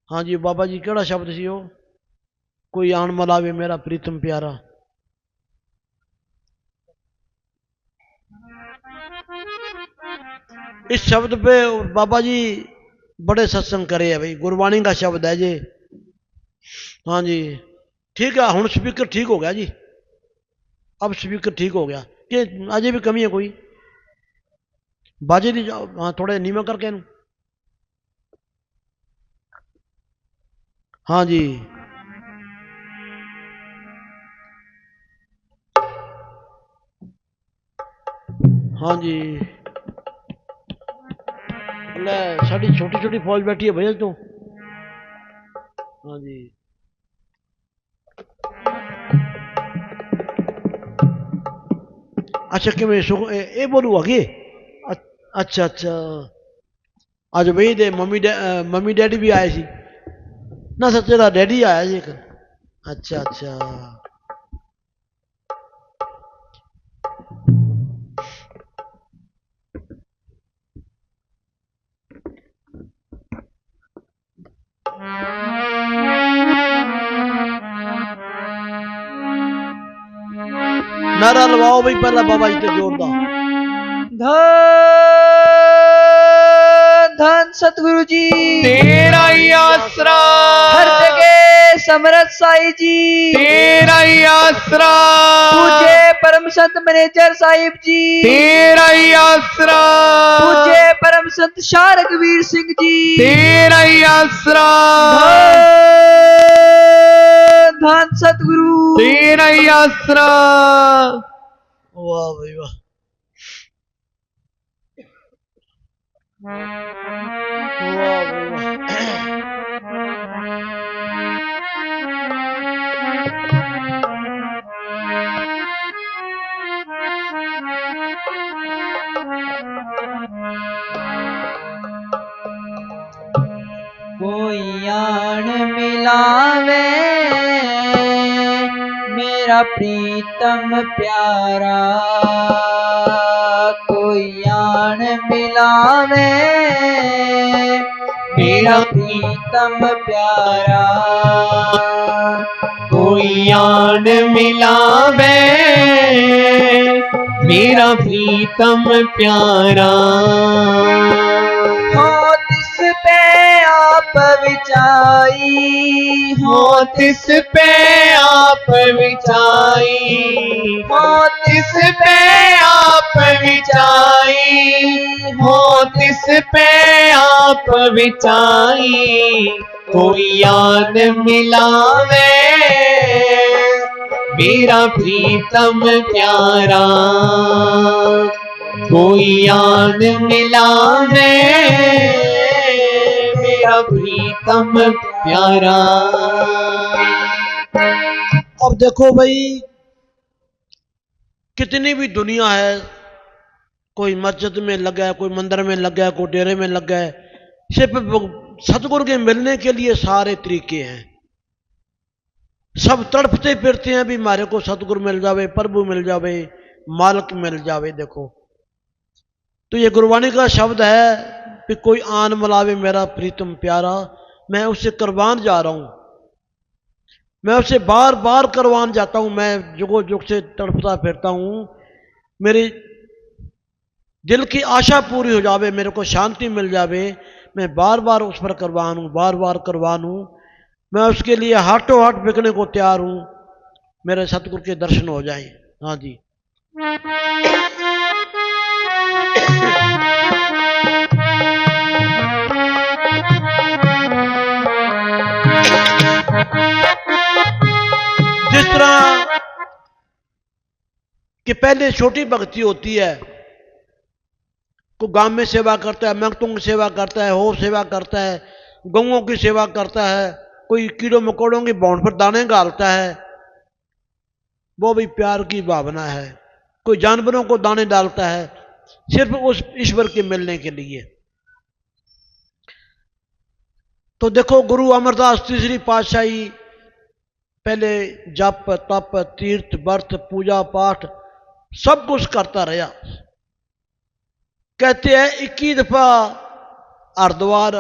हाँ जी बाबा जी केड़ा शब्द सी हो, कोई आन मलावे मेरा प्रीतम प्यारा। इस शब्द पे बाबा जी बड़े सत्संग करे है भाई, गुरबाणी का शब्द है जी। हाँ जी ठीक है, हुण स्पीकर ठीक हो गया जी, अब स्पीकर ठीक हो गया कि अजय भी कमी है कोई बाजे दी जाओ। हाँ थोड़े नीमा करके इनू। हाँ जी हाँ जी, ले साड़ी छोटी छोटी फौज बैठी है भैया तो। हाँ जी अच्छा कि मैं ए बोलू आगे। अच्छा अच्छा, आज भाई दे मम्मी डैडी भी आए सी ना, सच्चे दा डैडी आया जी एक। अच्छा अच्छा नारा लवाओ भाई पहला बाबा जी ते जोरदार। धन धन सतगुरु जी तेरा ही आसरा, हर जगह समरथ साई जी तेरा ही आसरा, पूज्य परम संत मैनेजर साहिब जी तेरा ही आसरा, पूज्य परम संत शाह रघुवीर सिंह जी तेरा ही आसरा, धन सतगुरु तेरा ही आसरा। वाह भाई वाह, वाह भाई वाह। कोई आन मिलावे मेरा प्रीतम प्यारा, कोई आन मिलावे मेरा प्रीतम प्यारा। कोई आन मिलावे मेरा प्रीतम प्यारा। हो तिस पे आप विचाई, हो तिस पे आप विचाई, हो तिस पे आप विचाई, हो तिस पे आप विचाई। कोई आन मिलावे मेरा प्रीतम प्यारा। कोई आन मिलावे मेरा प्रीतम प्यारा। अब देखो भाई, कितनी भी दुनिया है, कोई मस्जिद में लगा है, कोई मंदिर में लगा है, कोई डेरे में लगा है, सिर्फ सतगुरु के मिलने के लिए सारे तरीके हैं। सब तड़पते फिरते हैं भी हमारे को सतगुरु मिल जावे, प्रभु मिल जावे, मालिक मिल जावे। देखो तो ये गुरबाणी का शब्द है कि कोई आन मिलावे मेरा प्रीतम प्यारा। मैं उससे कुर्बान जा रहा हूं, मैं उससे बार बार कुर्बान जाता हूं। मैं जुगो जुग से तड़पता फिरता हूं, मेरी दिल की आशा पूरी हो जावे, मेरे को शांति मिल जावे। मैं बार बार उस पर कुर्बान हूं, बार बार कुर्बान हूं। मैं उसके लिए हाथों हाथ बिकने को तैयार हूं, मेरे सतगुरु के दर्शन हो जाएं। हाँ जी। जिस तरह कि पहले छोटी भक्ति होती है, को गांव में सेवा करता है, मंगतों की सेवा करता है, हो सेवा करता है, गऊओं की सेवा करता है, कोई कीड़ों मकोड़ों की भौंड पर दाने डालता है, वो भी प्यार की भावना है। कोई जानवरों को दाने डालता है सिर्फ उस ईश्वर के मिलने के लिए। तो देखो गुरु अमरदास तीसरी पातशाही पहले जप तप तीर्थ व्रत पूजा पाठ सब कुछ करता रहा। कहते हैं 21 दफा हरिद्वार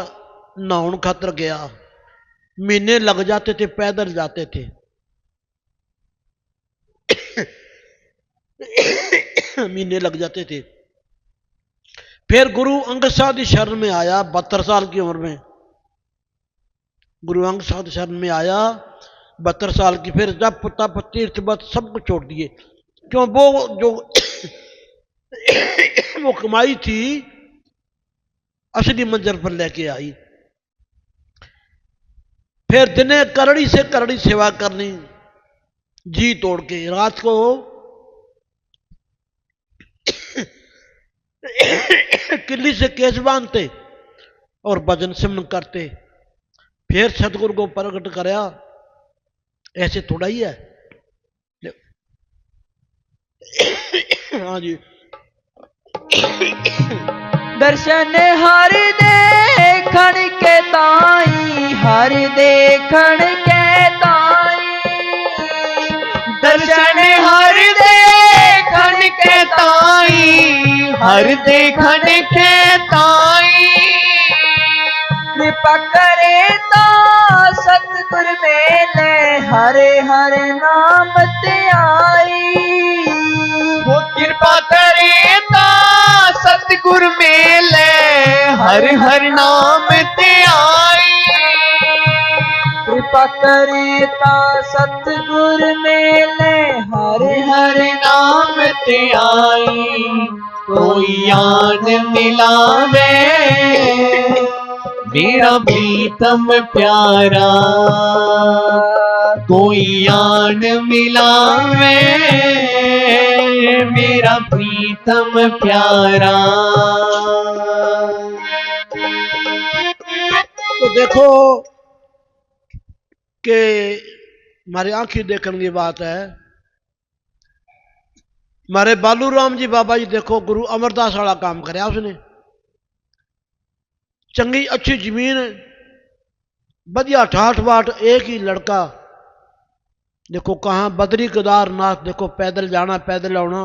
नहाउन खातर गया, महीने लग जाते थे, पैदल जाते थे। महीने लग जाते थे। फिर गुरु अंगद साहब की शरण में आया 72 साल की उम्र में। गुरु अंगद साहब की शरण में आया 72 साल की। फिर जप तप तीर्थ व्रत सब कुछ छोड़ दिए, क्यों वो जो वो कमाई थी असली मंजिल पर लेके आई। फिर दिने करड़ी से करड़ी सेवा करनी, जी तोड़ के। रात को किल्ली से केस बांधते और भजन सिमरन करते। फिर सतगुरु को प्रकट कराया, ऐसे थोड़ा ही है। हाँ जी। दर्शन हर देखण के ताई, हर देखण के ताई। दर्शन हर देखण के ताई, हर देखण के ताई। कृपा करे ता सतगुर मेले, हरे हरे नाम ते आई। वो कृपा करे ता सतगुर मेले, हर हर नाम ते आई। कृपा करे ता सतगुर मेले, हरे हरे नाम ते आई। कोई आन मिलावे मेरा प्रीतम प्यारा। कोई आन मिलावे मेरा प्रीतम प्यारा। तो देखो कि हमारी आंखें देखने की बात है। हमारे बालू राम जी बाबा जी देखो गुरु अमरदास वाला काम कराया उसने। चंगी अच्छी जमीन, बढ़िया ठाठ बाट, एक ही लड़का। देखो कहाँ बद्री केदारनाथ, देखो पैदल जाना पैदल आना।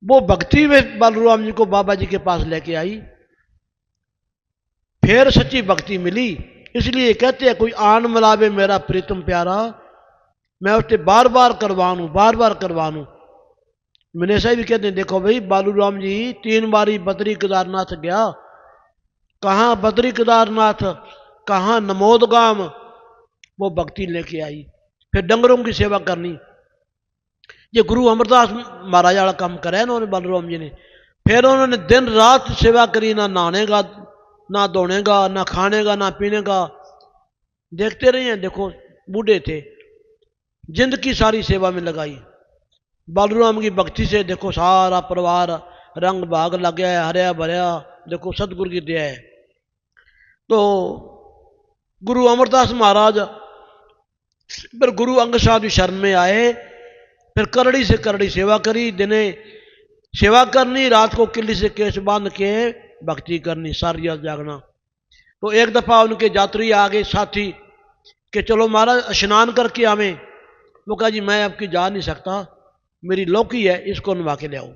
वो भक्ति में बालू राम जी को बाबा जी के पास लेके आई। फिर सच्ची भक्ति मिली इसलिए कहते हैं कोई आन मिलावे मेरा प्रीतम प्यारा, मैं उससे बार बार करवानू, बार बार करवानू। मैंने ऐसा भी कहते हैं, देखो भाई बालू राम जी 3 बारी बद्री केदारनाथ गया, कहाँ बद्री केदारनाथ, कहाँ नमोद गाम, वो भक्ति लेके आई। फिर डंगरों की सेवा करनी, ये गुरु अमरदास महाराज वाला काम करा उन्होंने बालू राम जी ने। फिर उन्होंने दिन रात सेवा करी, ना नहाने का, ना धोने का, ना खाने का, ना पीने का। देखते रहे हैं, देखो बूढ़े थे, जिंदगी सारी सेवा में लगाई। बालू राम की भक्ति से देखो सारा परिवार रंग भाग लग गया है, हरया भरया, देखो सतगुरु की दया है। तो गुरु अमरदास महाराज फिर गुरु अंगद साहब की शरण में आए, फिर करड़ी से करड़ी सेवा करी, दिने सेवा करनी, रात को किले से केस बांध के भक्ति करनी, सारी रात जागना। तो एक दफा उनके यात्री आ गए साथी कि चलो महाराज स्नान करके आवे। वो कहा जी मैं आपकी जा नहीं सकता, मेरी लौकी है, इसको नवा के ले आओ।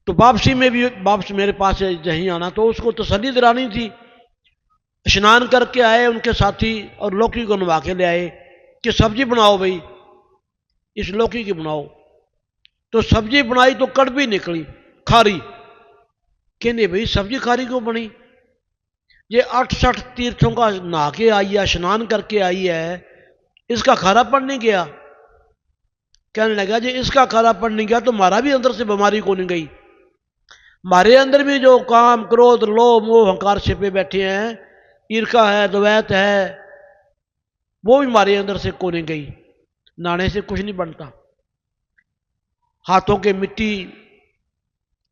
तो वापसी में भी वापस मेरे पास यहीं आना, तो उसको तसल्ली दिलानी थी। स्नान करके आए उनके साथी और लौकी को नवा के ले आए कि सब्जी बनाओ भाई, इस लौकी की बनाओ। तो सब्जी बनाई तो कड़वी निकली, खारी। कहने भाई सब्जी खारी क्यों बनी? ये 68 तीर्थों का नहा के आई है, स्नान करके आई है, इसका खारापन नहीं गया? कहने लगा जी इसका खारापन नहीं गया तो हमारा भी अंदर से बीमारी को नहीं गई। हमारे अंदर भी जो काम क्रोध लोभ मोह अहंकार छिपे बैठे हैं, ईर्षा है, द्वैत है, वो भी हमारे अंदर से को नहीं गई। नहाने से कुछ नहीं बनता। हाथों के मिट्टी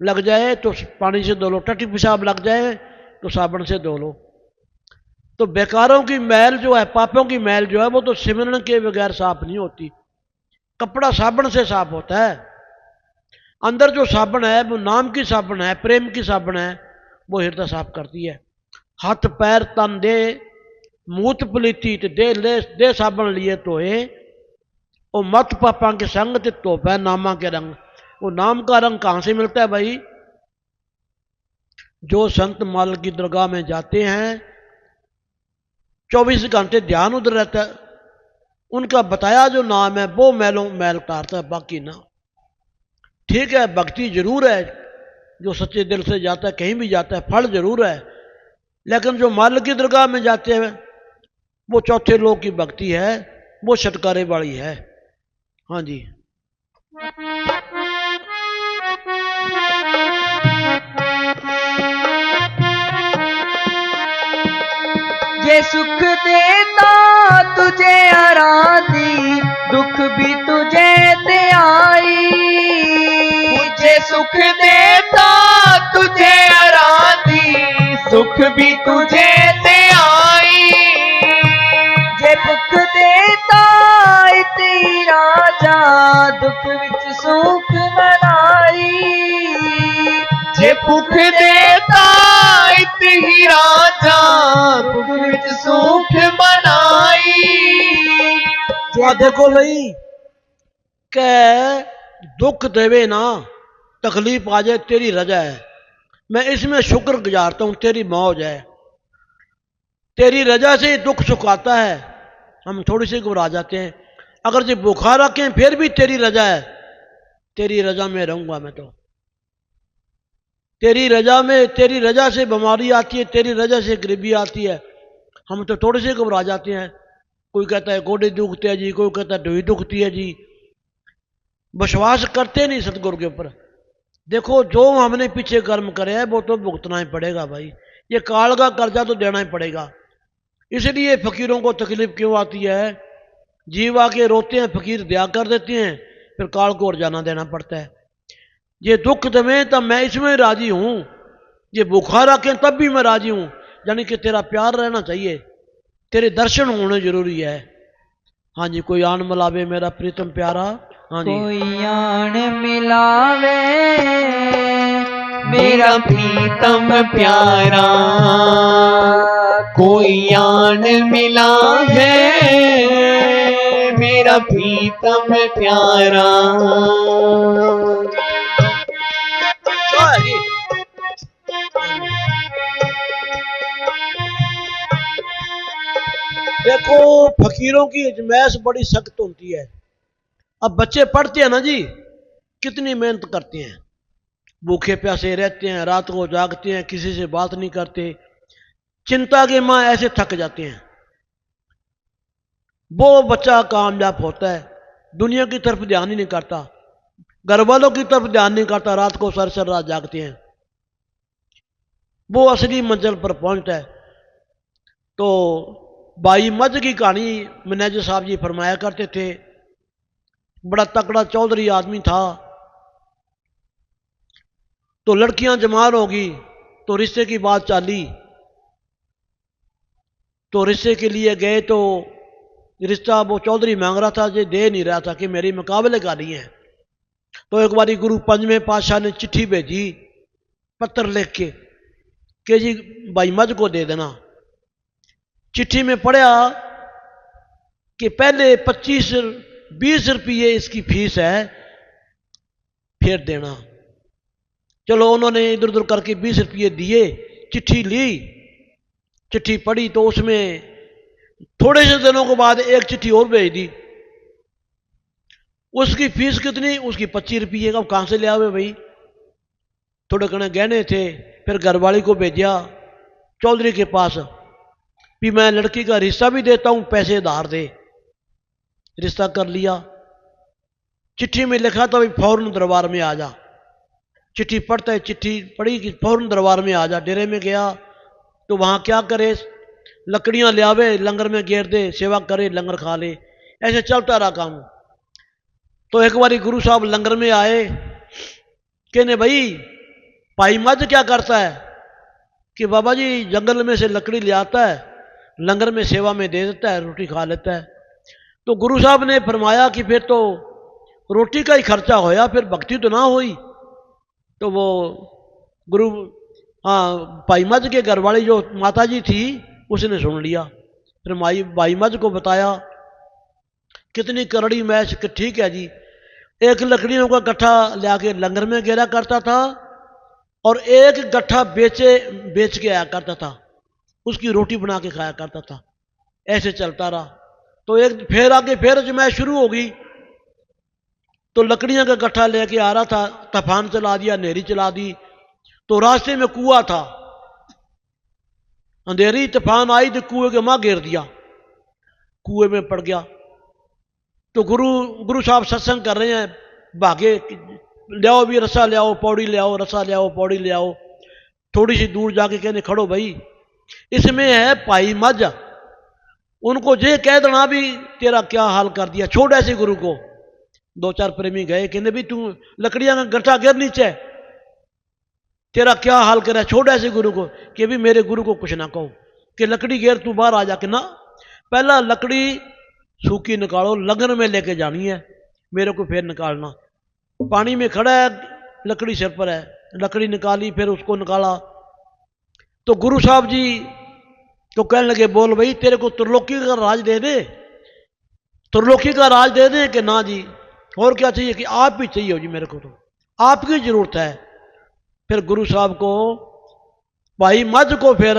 लग जाए तो पानी से धो लो, टट्टी पेशाब लग जाए तो साबुन से धो लो। तो बेकारों की मैल जो है, पापों की मैल जो है, वो तो सिमरन के बगैर साफ नहीं होती। कपड़ा साबुन से साफ होता है, अंदर जो साबुन है वो नाम की साबुन है, प्रेम की साबुन है, वो हृदय साफ करती है। हाथ पैर तन दे मूत पलीती ते दे साबुन लिए तोए, ओ मत पापा के संग ते तोपै नामा के रंग। वो नाम का रंग कहाँ से मिलता है भाई? जो संत माल की दरगाह में जाते हैं, 24 घंटे ध्यान उधर रहता है, उनका बताया जो नाम है वो मैलों मैल उतारता है, बाकी ना। ठीक है भक्ति जरूर है, जो सच्चे दिल से जाता है कहीं भी जाता है फल जरूर है, लेकिन जो माल की दरगाह में जाते हैं वो चौथे लोग की भक्ति है, वो छटकारे वाली है। हाँ जी। ये सुख देता तुझे आराधी, दुख भी तुझे दे आई। मुझे सुख देता तुझे आराधी, सुख भी तुझे दे आई। जे भुख देता इति राजा, दुख विच सुख मनाई। जे भुख देता इत ही राजा, भुख विच सुख बनाई। देखो भाई के दुख देवे ना, तकलीफ आ जाए, तेरी रजा है, मैं इसमें शुक्र गुजारता हूं, तेरी मौज है। तेरी रजा से दुख सुख आता है, हम थोड़ी सी घबरा जाते हैं। अगर जो बुखार रखें फिर भी तेरी रजा है, तेरी रजा में रहूंगा मैं। तो तेरी रजा में, तेरी रजा से बीमारी आती है, तेरी रजा से गरीबी आती है, हम तो थोड़े से घबरा जाते हैं। कोई कहता है गोडे दुखते हैं जी, कोई कहता है ढोई दुखती है जी। विश्वास करते नहीं सतगुरु के ऊपर। देखो जो हमने पीछे कर्म करे है वो तो भुगतना ही पड़ेगा भाई, ये काल का कर्जा तो देना ही पड़ेगा। इसलिए फकीरों को तकलीफ क्यों आती है? जीव आके रोते हैं, फकीर दया कर देते हैं, फिर काल को और जाना देना पड़ता है। ये दुख दमे तब मैं इसमें राजी हूं, ये बुखार आके तब भी मैं राजी हूं, यानी कि तेरा प्यार रहना चाहिए, तेरे दर्शन होने जरूरी है। हाँ जी। कोई आन मिलावे मेरा प्रीतम प्यारा। हाँ जी। कोई आन मिलावे मेरा प्रीतम प्यारा, कोई आन मिला है मेरा प्रीतम प्यारा। देखो फकीरों की अजमाइश बड़ी सख्त होती है। अब बच्चे पढ़ते हैं ना जी, कितनी मेहनत करते हैं, भूखे प्यासे रहते हैं, रात को जागते हैं, किसी से बात नहीं करते, चिंता के मां ऐसे थक जाते हैं। वो बच्चा कामयाब होता है, दुनिया की तरफ ध्यान ही नहीं करता, घर वालों की तरफ ध्यान नहीं करता, रात को सर रात जागते हैं, वो असली मंजिल पर पहुंचता है। तो भाई मज की कहानी मैनेजर साहब जी फरमाया करते थे। बड़ा तकड़ा चौधरी आदमी था। तो लड़कियां जमार होगी तो रिश्ते की बात चाली, तो रिश्ते के लिए गए तो रिश्ता वो चौधरी मांग रहा था, जो दे नहीं रहा था कि मेरी मुकाबले का नहीं है। तो एक बारी गुरु पंजवें पातशाह ने चिट्ठी भेजी, पत्र लिख के कि जी भाई मज को दे देना। चिट्ठी में पढ़ा कि पहले 25-20 रुपये इसकी फीस है, फिर देना। चलो उन्होंने इधर उधर करके 20 रुपये दिए, चिट्ठी ली, चिट्ठी पढ़ी तो उसमें थोड़े से दिनों के बाद एक चिट्ठी और भेज दी। उसकी फीस कितनी? उसकी 25 रुपये। अब कहां से ले आवे भाई, थोड़े घने गहने थे। फिर घरवाली को भेजा चौधरी के पास भी मैं लड़की का रिश्ता भी देता हूं, पैसे उधार दे। रिश्ता कर लिया। चिट्ठी में लिखा था भाई फौरन दरबार में आ जा। चिट्ठी पढ़ता है, चिट्ठी पढ़ी कि फौरन दरबार में आ जा। डेरे में गया तो वहां क्या करे, लकड़ियां ले आवे, लंगर में घेर दे, सेवा करे, लंगर खा ले, ऐसे चलता रहा काम। तो एक बारी गुरु साहब लंगर में आए, कहने भाई मज क्या करता है? कि बाबा जी जंगल में से लकड़ी ले आता है, लंगर में सेवा में दे देता है, रोटी खा लेता है। तो गुरु साहब ने फरमाया कि फिर तो रोटी का ही खर्चा होया, फिर भक्ति तो ना हुई। तो वो गुरु भाई मज के घर वाली जो माता जी थी उसने सुन लिया। फिर भाई मज को बताया, कितनी करड़ी मैच कि ठीक है जी, एक लकड़ियों का गट्ठा ले के लंगर में गेरा करता था और एक गट्ठा बेच के आया करता था, उसकी रोटी बना के खाया करता था। ऐसे चलता रहा। तो एक फिर आगे फिर अजमाइश शुरू हो गई। तो लकड़ियां का गट्ठा लेके आ रहा था, तूफान चला दिया, अंधेरी चला दी। तो रास्ते में कुआं था, अंधेरी तूफान आई तो कुएं के मां गिर दिया, कुएं में पड़ गया। तो गुरु साहब सत्संग कर रहे हैं, भागे, ले आओ भी रसा ले आओ, पौड़ी ले आओ, रसा ले आओ, पौड़ी ले आओ। थोड़ी सी दूर जाके कहने खड़ो भाई, इसमें है भाई मज, उनको जे कह देना भी तेरा क्या हाल कर दिया, छोड़ ऐसे गुरु को। 2-4 प्रेमी गए, कहने भी तू लकड़ियां का गट्ठा गिर नीचे, तेरा क्या हाल करे, छोड़ ऐसे गुरु को। कि भी मेरे गुरु को कुछ ना कहो कि लकड़ी गिर तू बाहर आ जाके ना, पहला लकड़ी सूखी निकालो, लगन में लेके जानी है, मेरे को फिर निकालना। पानी में खड़ा है, लकड़ी सिर पर है, लकड़ी निकाली, फिर उसको निकाला। तो गुरु साहब जी तो कहने लगे, बोल भाई तेरे को त्रिलोकी का राज दे दे, त्रिलोकी का राज दे दे कि ना जी, और क्या चाहिए? कि आप ही चाहिए हो जी, मेरे को तो आपकी जरूरत है। फिर गुरु साहब को भाई मज को फिर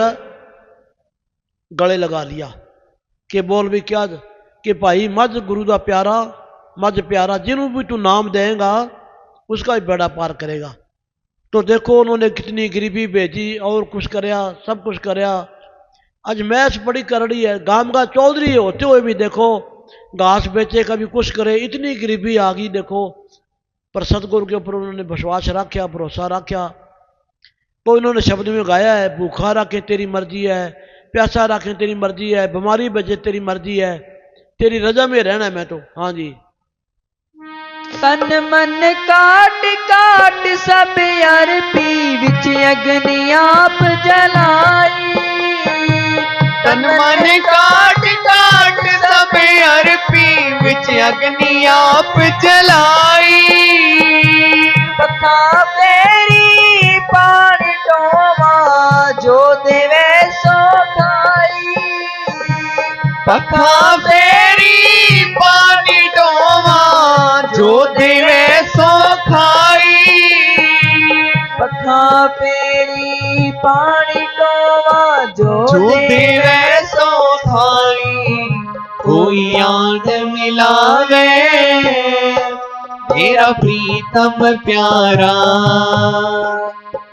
गले लगा लिया कि बोल भी क्या? कि भाई मज गुरु का प्यारा, मज प्यारा, जिन्हों भी तू नाम देगा उसका ही बेड़ा पार करेगा। तो देखो उन्होंने कितनी गरीबी भेजी और कुछ करया, सब कुछ करया। अजमाइश बड़ी करड़ी है। गांव का चौधरी होते हुए भी देखो घास बेचे, कभी कुछ करे, इतनी गरीबी आ गई देखो। पर सतगुरु के ऊपर उन्होंने विश्वास रखा, भरोसा रखा। तो इन्होंने शब्द में गाया है, भूखा रखे तेरी मर्जी है, प्यासा रखे तेरी मर्जी है, बीमारी बजे तेरी मर्जी है, तेरी रजा में रहना है मैं तो। हाँ जी। तन मन काट काट सब अरपी, विच अग्नि आप जलाई। तन मन काट काट सब अरपी, विच अग्नि आप जलाई। पखा फेरी पानी टोवा, जो देवे सो खाई। पखा फेरी पानी टोवा, जो देवे सो खाई। पखा फेरी पानी टोवा, जो देवे सो खाई। मेरा प्रीतम प्यारा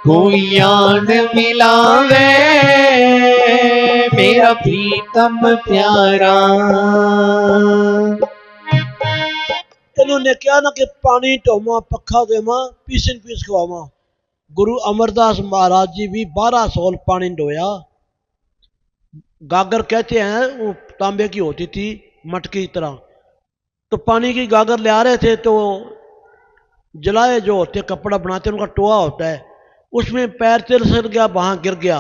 कोई आन मिलावे, मेरा प्रीतम प्यारा। इन्होंने क्या ना कि पानी ढोमा पखा देवा पीसन पीस खवावा। गुरु अमरदास महाराज जी भी 12 साल पानी ढोया। गागर कहते हैं वो तांबे की होती थी मटकी की तरह, तो पानी की गागर ले आ रहे थे तो जलाए जो होते कपड़ा बनाते उनका टोआ होता है, उसमें पैर तिलसर गया, वहां गिर गया।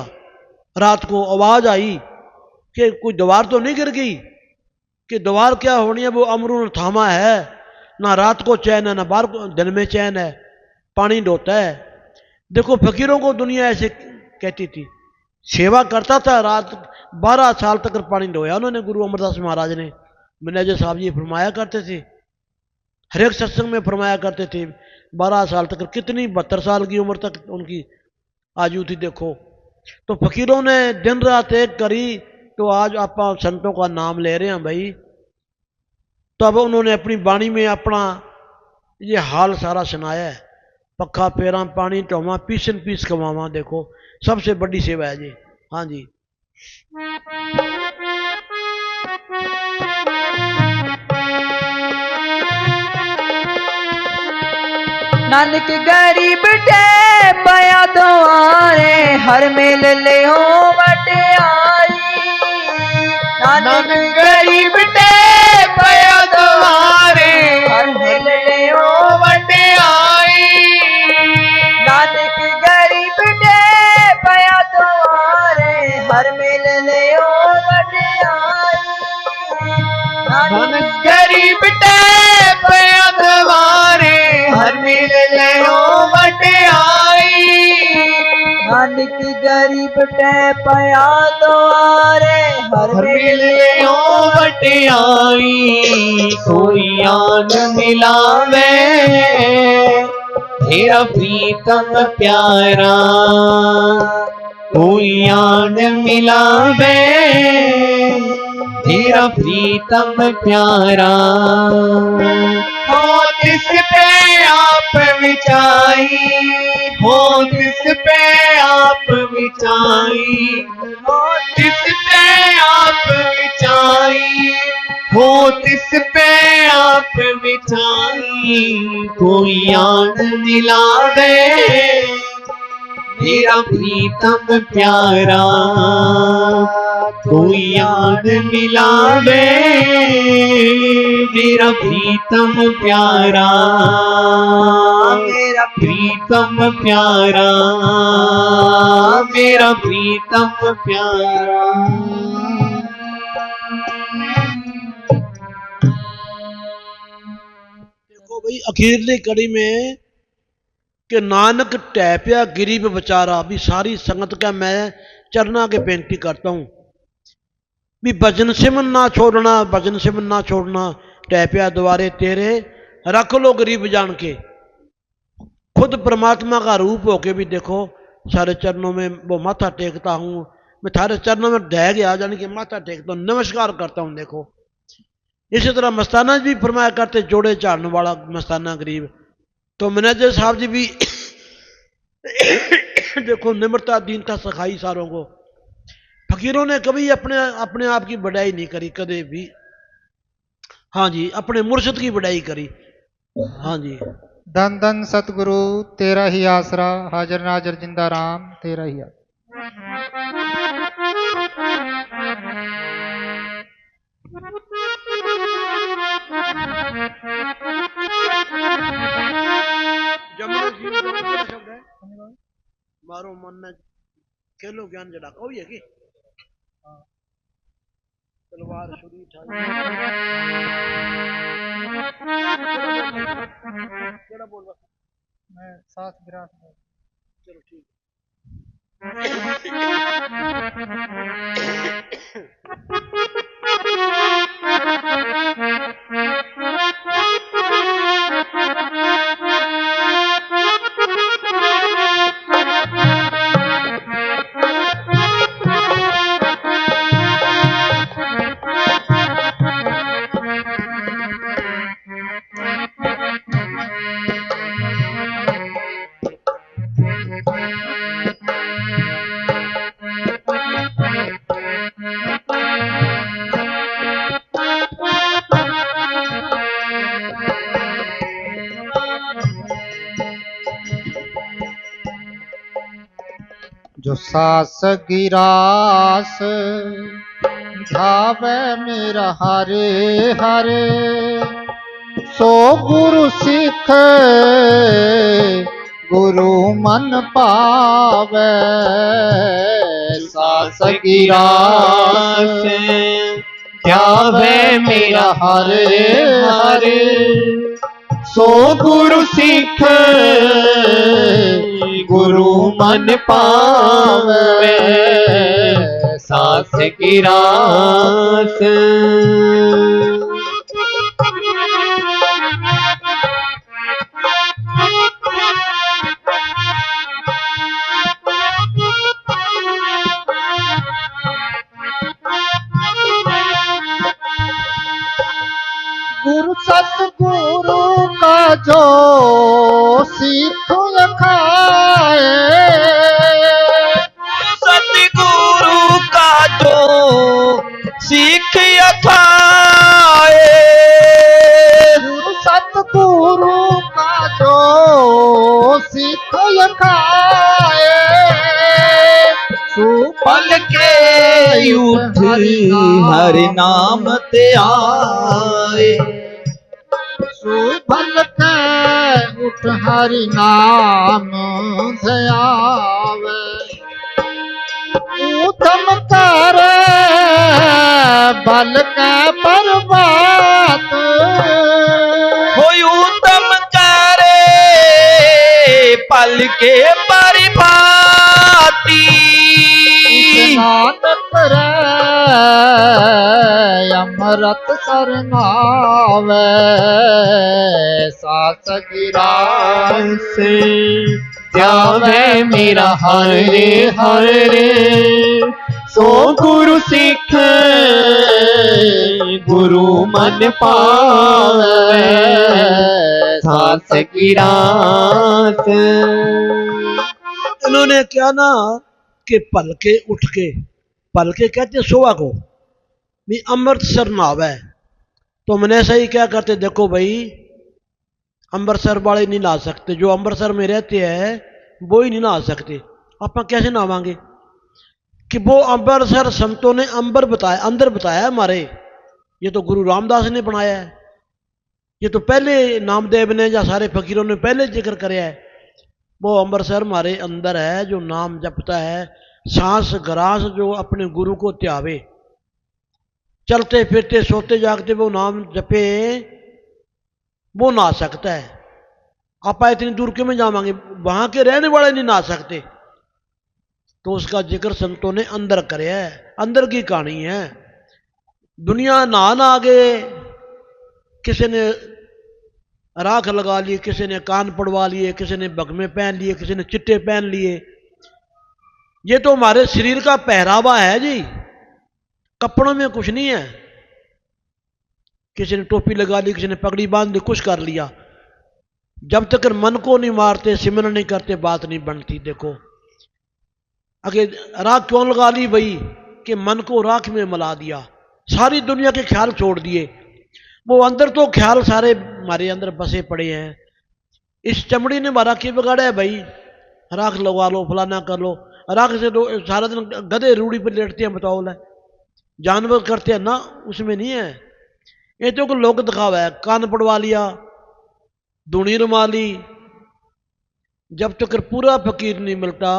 रात को आवाज आई कि कोई दीवार तो नहीं गिर गई, कि दीवार क्या होनी है, वो अमरू ने थामा है, ना रात को चैन है ना बाहर दिन में चैन है, पानी ढोता है। देखो फकीरों को दुनिया ऐसे कहती थी। सेवा करता था, रात 12 साल तक पानी ढोया उन्होंने। गुरु अमरदास महाराज ने मैनेजर साहब जी फरमाया करते थे, हर एक सत्संग में फरमाया करते थे 12 साल तक, कितनी 72 साल की उम्र तक उनकी आयु थी। देखो तो फकीरों ने दिन रात एक करी, तो आज आप संतों का नाम ले रहे हैं भाई। तो अब उन्होंने अपनी वाणी में अपना ये हाल सारा सुनाया है। पक्का पेरा पानी टोमा पीसन पीस कमावा, देखो सबसे बड़ी सेवा है जी। हाँ जी। नानक गरीब टे पाया द्वारे हर मेल ले हो बटियाई। नानक गरीब टे पाया द्वारे हर मेल ले हो वड्याई। नानक गरीब टे पाया द्वारे हर मेल ले हो बटियाई। नानक गरीब टे पाया द्वारे हर मिल ले वड्याई। नानक गरीब टे पाया द्वारे हर हर मिल ले वड्याई। कोई आन मिलावे, मेरा प्रीतम प्यारा कोई आन मिलावे, मेरा प्रीतम प्यारा। हो तिस पे आप विचाई, हो तिस पे आप विचाई, हो तिस पे आप विचाई, हो तिस पे आप विचाई। कोई आन मिलावे, मेरा प्रीतम प्यारा कोई आन मिलावे, मेरा प्रीतम प्यारा मेरा प्रीतम प्यारा मेरा प्रीतम प्यारा। देखो भाई अखीरली कड़ी में कि नानक टैपिया गरीब बेचारा, भी सारी संगत का मैं चरना के बेनती करता हूँ भी भजन सिमन ना छोड़ना, भजन सिमन ना छोड़ना। टैपिया द्वारे तेरे रख लो गरीब जान के, खुद परमात्मा का रूप होके भी देखो सारे चरणों में वो माथा टेकता हूँ, मैं थारे चरणों में ढह गया जाने के माथा टेकता हूँ, नमस्कार करता हूँ। देखो इसी तरह मस्ताना भी फरमाया करते, जोड़े झाड़ने वाला मस्ताना गरीब। तो मैनेजर साहब जी भी देखो निम्रता दीनता सिखाई सारों को। फकीरों ने कभी अपने आप की बढ़ाई नहीं करी कदे भी। हाँ जी, अपने मुर्शिद की बढ़ाई करी। हाँ जी। धन धन सतगुरु तेरा ही आसरा, हाजर नाजर जिंदा राम तेरा ही आसरा। शब्द है मारो मन न खेलो ज्ञान जड़ा कहो ये की तलवार छुरी केड़ा बोल रहा मैं साथ विराट हूँ। चलो ठीक जो सास गिरास धावे मेरा हरे हरे, सो गुरु सिख गुरु मन पावे। सास गिरास ध्यावे मेरा हरे हरे, सो गुरु सिख गुरु मन पावे। सास गिरास गुरु सतगुरु का जो सीख खाए, सतगुरु का जो सीख खाए। गुरु सतगुरु का जो सीख खाए, सुफल के उठ हरि नाम ते आए। सुफल के उठ हरि नाम ध्यावे। उत्तम करे बल के पर्वत, कोई उत्तम करे पल के परिभाती। नानक रे अमृत सरनावे। सास गिरास ध्यावे मेरा हरे हरे, सो गुरु सिख गुरु मन पावे। सास गिरास इन्होंने क्या ना कि पलके उठ के, पलके कहते सोवा को भी अमृतसर नहावे। तो मैंने सही क्या करते, देखो भाई अमृतसर वाले नहीं नहा सकते, जो अमृतसर में रहते हैं वो ही नहीं नहा सकते। आप कैसे नहावांगे कि वो अमृतसर संतों ने अंबर बताया, अंदर बताया हमारे। ये तो गुरु रामदास ने बनाया है, ये तो पहले नामदेव ने या सारे फकीरों ने पहले जिक्र कराया है। वो अमृतसर हमारे अंदर है, जो नाम जपता है सांस ग्रास, जो अपने गुरु को त्यावे, चलते फिरते सोते जागते वो नाम जपे, वो नहा सकता है। आप इतनी दूर क्यों में जावांगे, वहां के रहने वाले नहीं नहा सकते। तो उसका जिक्र संतों ने अंदर करे है, अंदर की कहानी है। दुनिया नहा ना आगे, किसी ने राख लगा ली, किसी ने कान पड़वा लिए, किसी ने बगमे पहन लिए, किसी ने चिट्टे पहन लिए। ये तो हमारे शरीर का पहरावा है जी, कपड़ों में कुछ नहीं है। किसी ने टोपी लगा ली, किसी ने पगड़ी बांध ली, कुछ कर लिया। जब तक मन को नहीं मारते, सिमरन नहीं करते, बात नहीं बनती। देखो आगे राख क्यों लगा ली भाई, कि मन को राख में मिला दिया, सारी दुनिया के ख्याल छोड़ दिए। वो अंदर तो ख्याल सारे हमारे अंदर बसे पड़े हैं। इस चमड़ी ने हमारा क्या बिगाड़ा है भाई, राख लगवा लो, फलाना कर लो। राख से तो सारा दिन गधे रूढ़ी पर लेटते हैं, बताओ ना, जानवर करते हैं ना, उसमें नहीं है। ये तो लोग दिखावा है, कान पड़वा लिया, धुनी रुमा ली। जब तक पूरा फकीर नहीं मिलता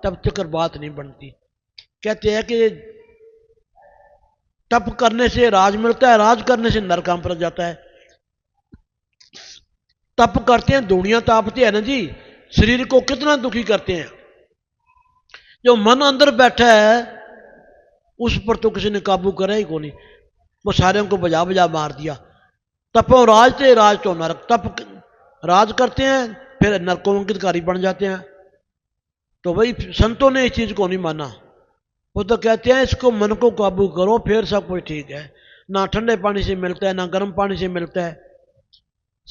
तब तक बात नहीं बनती। कहते हैं कि तप करने से राज मिलता है, राज करने से नरकाम पर जाता है। तप करते हैं, धुनियां तापते हैं ना जी, शरीर को कितना दुखी करते हैं। जो मन अंदर बैठा है उस पर तो किसी ने काबू करा ही को नहीं, वो सारे को बजा बजा मार दिया। तपो राज थे, राज तो नरक। तप राज करते हैं, फिर नरकों के अधिकारी बन जाते हैं। तो भाई संतों ने इस चीज को नहीं माना। वो तो कहते हैं इसको मन को काबू करो, फिर सब कुछ ठीक है। ना ठंडे पानी से मिलता है, ना गर्म पानी से मिलता है।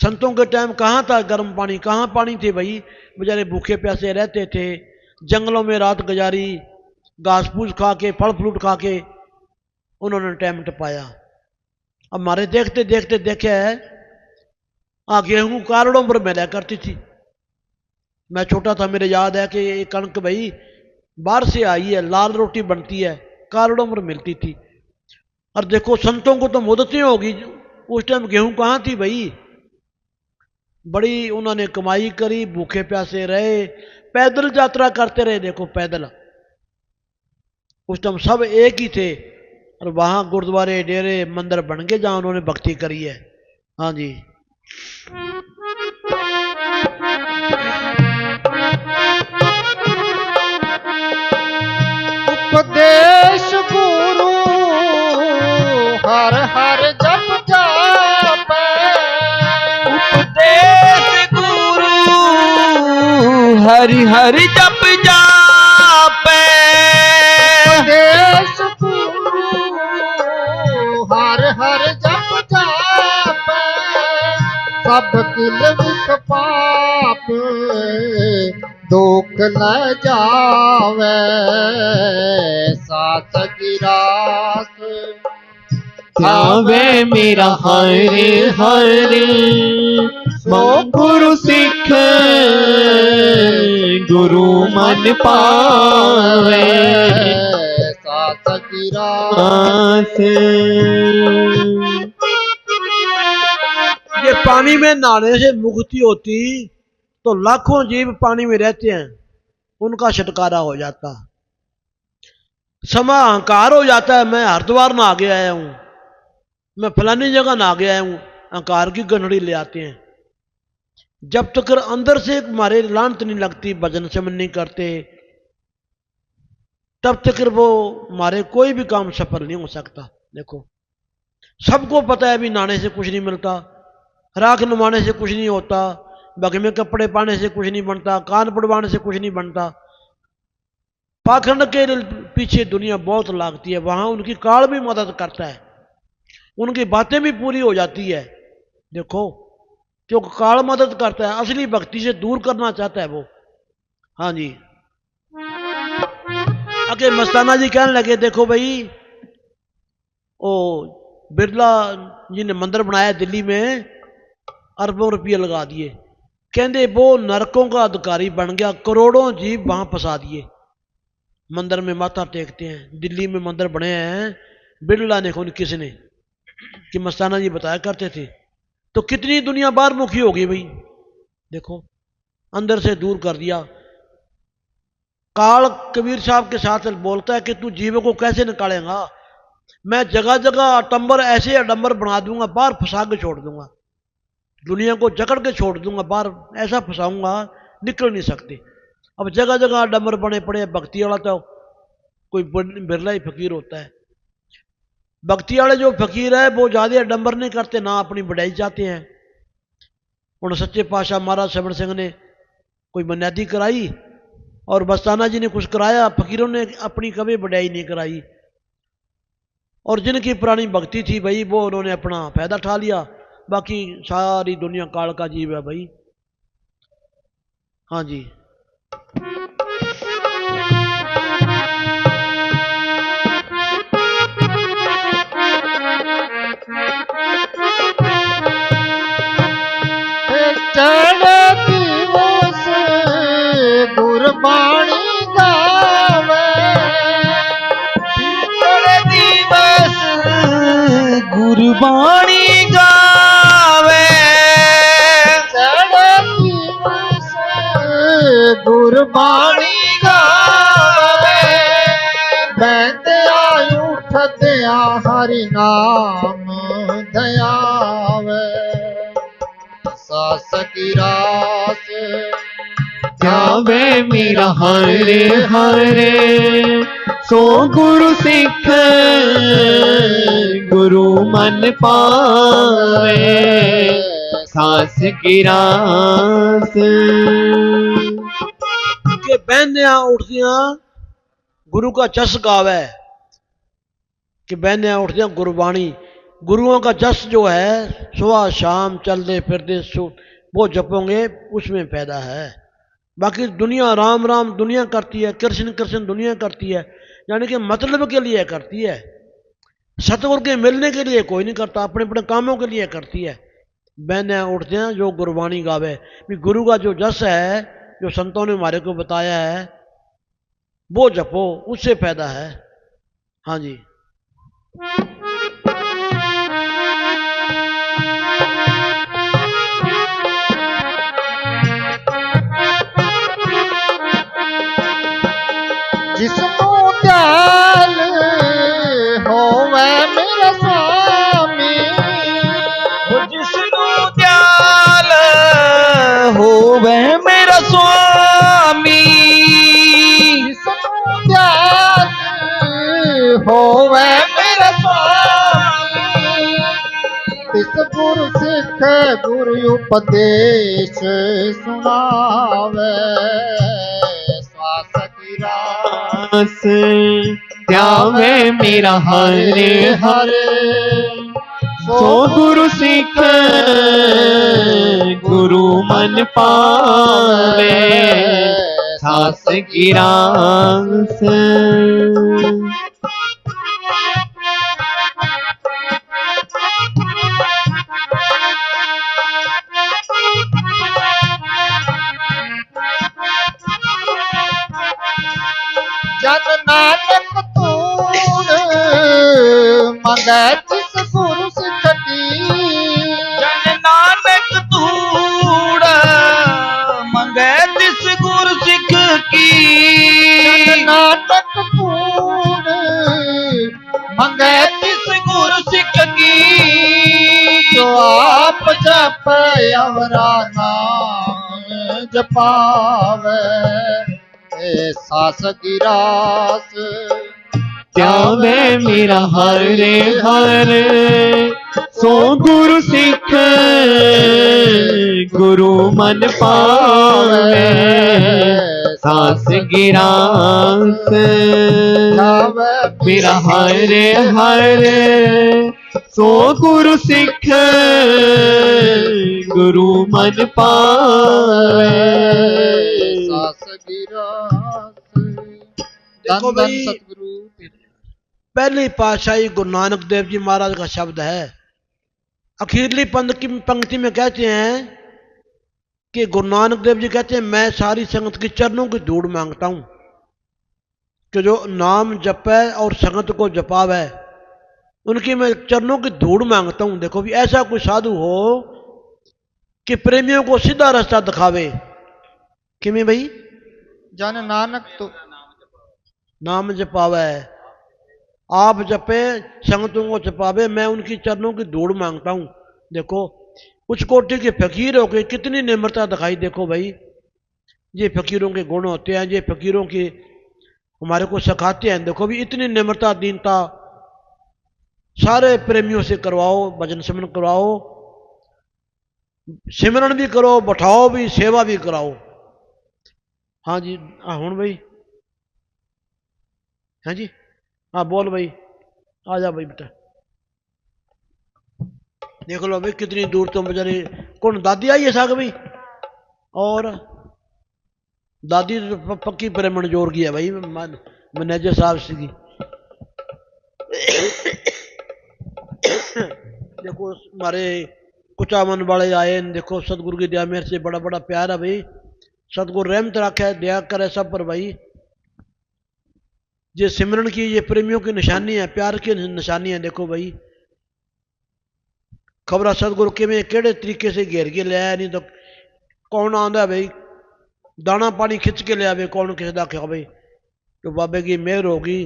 संतों के टाइम कहाँ था गर्म पानी, कहाँ पानी थे भाई, बेचारे भूखे प्यासे रहते थे, जंगलों में रात गुजारी, घास फूस खा के, फल फ्रूट खा के उन्होंने टाइम टपाया। अब हमारे देखते देखते देखे है, गेहूं कारोड़ों पर मिला करती थी। मैं छोटा था, मेरे याद है कि ये कणक भाई बाहर से आई है, लाल रोटी बनती है, कारोड़ों पर मिलती थी। और देखो संतों को तो मुद्दतें होगी, उस टाइम गेहूं कहाँ थी भाई। बड़ी उन्होंने कमाई करी, भूखे प्यासे रहे, पैदल यात्रा करते रहे। देखो पैदल, उस टाइम सब एक ही थे। और वहां गुरुद्वारे, डेरे, मंदिर बन गए जहां उन्होंने भक्ति करी है। हाँ जी। उपदेश गुरु हर हर जप जापै, उपदेश गुरु हरि हरि जप जापै, उपदेश गुरु हर हर जप जापै, सब किल विख पाप दुख न जावे, साथ गिरास ध्यावे मेरा हरे हरे, सो गुरु सिख गुरु मन पावे, साथ गिरास। ये पानी में नहाने से मुक्ति होती तो लाखों जीव पानी में रहते हैं, उनका छुटकारा हो जाता। समा अहंकार हो जाता है, मैं हरिद्वार नहा के आया हूं, मैं फलानी जगह नहा के आया हूं, अहंकार की गंधड़ी ले आते हैं। जब तक अंदर से हमारे लानत नहीं लगती, भजन समन नहीं करते, तब तक वो हमारे कोई भी काम सफल नहीं हो सकता। देखो सबको पता है भी नहाने से कुछ नहीं मिलता, राख नमाने से कुछ नहीं होता, बग में कपड़े पाने से कुछ नहीं बनता, कान पड़वाने से कुछ नहीं बनता। पाखंड के पीछे दुनिया बहुत लागती है, वहां उनकी काल भी मदद करता है, उनकी बातें भी पूरी हो जाती है। देखो क्योंकि काल मदद करता है, असली भक्ति से दूर करना चाहता है वो। हाँ जी। आगे मस्ताना जी कहने लगे, देखो भाई ओ बिरला जी ने मंदिर बनाया दिल्ली में, अरबों रुपये लगा दिए, कहते वो नरकों का अधिकारी बन गया, करोड़ों जीव वहां फंसा दिए, मंदिर में माथा टेकते हैं। दिल्ली में मंदिर बने हैं बिरला ने, कौन किसने, कि मस्ताना जी बताया करते थे। तो कितनी दुनिया बाहर मुखी होगी भाई। देखो अंदर से दूर कर दिया। काल कबीर साहब के साथ बोलता है कि तू जीवों को कैसे निकालेगा, मैं जगह जगह अटंबर, ऐसे अडंबर बना दूंगा, बाहर फंसा के छोड़ दूंगा, दुनिया को जकड़ के छोड़ दूंगा, बाहर ऐसा फंसाऊंगा निकल नहीं सकते। अब जगह जगह अडंबर बने पड़े। भक्ति वाला तो कोई बिरला ही फकीर होता है। भक्ति वाले जो फकीर है वो ज्यादा अडंबर नहीं करते, ना अपनी बढ़ाई चाहते हैं। उन सच्चे पातशाह महाराज श्रवण सिंह ने कोई बुनियादी कराई और मस्ताना जी ने कुछ कराया, फकीरों ने अपनी कभी बढ़ाई नहीं कराई। और जिनकी पुरानी भक्ति थी भाई वो उन्होंने अपना फायदा उठा लिया, बाकी सारी दुनिया काल का जीव है भाई। हाँ जी। दिवस गुरबाणी गावे, दिवस गुरबाणी गावे, दिवस गुरबाणी गावे, बैठया उठदया हरि नाम दयावे, सास की रास ध्यावे मेरा हरे हरे, सो गुरु सिख गुरु मन पावे, सांस की रास। के बहनियां उठदियां गुरु का जस गावे, कि बहनियां उठदियां गुरबाणी, गुरुओं का जस जो है सुबह शाम चलते फिरते वो जपोगे उसमें पैदा है। बाकी दुनिया राम राम दुनिया करती है, कृष्ण कृष्ण दुनिया करती है, यानी कि मतलब के लिए करती है, सतगुरु के मिलने के लिए कोई नहीं करता, अपने अपने कामों के लिए करती है। बहने उठते हैं जो गुरबाणी गावे, भी गुरु का जो जस है जो संतों ने हमारे को बताया है वो जपो, उससे पैदा है। हाँ जी। जिसको दयाल होवे मेरा स्वामी, जिसनु दयाल होवे मेरा स्वामी, जिसको दयाल होवे मेरा स्वामी, तिस गुरु सिख गुरु उपदेश सुनावे, श्वास की रास ध्यावे मेरा हरे हरे, सो गुरु सिख गुरु मन पावे, सास की रास। जन नानक तूड़ मंगै जिस गुरु सिख की, जन नानक तूड़ मंगै तिस गुरु सिख की, जन नानक तूड़ मंगै तिस गुरु सिख की, जो आप जप अवरा नाम जपावे, सास की रास ध्यावे मेरा हरे हरे, सो गुरु सिख गुरु मन पावे, सास की रास मेरा हरे हरे, सो गुरु सिख गुरु मन पावे, सास की रास। देखो धन भाई, धन सतगुरु पहली पातशाही गुरु नानक देव जी महाराज का शब्द है। अखीरली पंक्ति में कहते हैं कि गुरु नानक देव जी कहते हैं मैं सारी संगत की चरणों की धूड़ मांगता हूं कि जो नाम जपे और संगत को जपावे उनकी मैं चरणों की धूड़ मांगता हूं। देखो भी ऐसा कोई साधु हो कि प्रेमियों को सीधा रास्ता दिखावे। किमें भाई? जन नानक तो नाम जपावे, आप जपे संगतों को जपावे, मैं उनकी चरणों की धूड़ मांगता हूं। देखो उस कोटि के फकीर हो के कितनी निम्रता दिखाई। देखो भाई ये फकीरों के गुण होते हैं, ये फकीरों की हमारे को सिखाते हैं। देखो भी इतनी निम्रता दीनता सारे प्रेमियों से करवाओ, भजन सिमरन करवाओ, सिमरन भी करो, बैठाओ भी, सेवा भी कराओ। हाँ जी, हाँ हूँ भाई, हाँ जी, हाँ बोल भाई, आ जा भाई बेटा। देख लो भाई कितनी दूर तुम बेचारे, कौन दादी आई है साग भाई? और दादी तो पक्की प्रेमण जोर की है भाई मैनेजर साहब से की। देखो हमारे कुचामन वाले आए, देखो सतगुरु की दया मेरे से बड़ा बड़ा प्यार है भाई। सतगुरु रहमत रखे, दया करे सब पर भाई। ये सिमरन की, ये प्रेमियों की निशानी है, प्यार की निशानी है। देखो भाई खबर सतगुरु के में केड़े तरीके से घेर के लिया, नहीं तो कौन आंदा भाई दाना पानी खिंच के लिया, कौन किसी का क्या भाई। तो बाबे की मेहर होगी,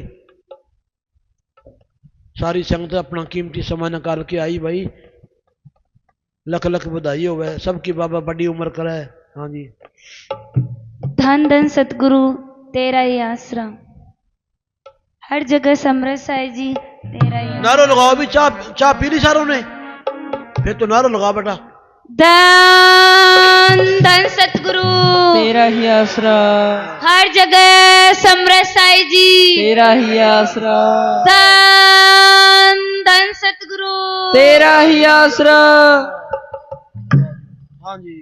सारी संगत अपना कीमती समय निकाल के आई भाई। लख लख बधाई हो गए सबकी, बाबा बड़ी उम्र करे। हाँ जी, धन धन सतगुरु तेरा ही आसरा, हर जगह समरस साई जी तेरा ही। नारो लगाओ भी, चाह पी ली सारों ने, फिर तो नारो लगाओ बेटा। धन धन सतगुरु तेरा ही आसरा, हर जगह समरस साई जी तेरा ही आसरा, धन धन सतगुरु तेरा ही आसरा। हाँ जी।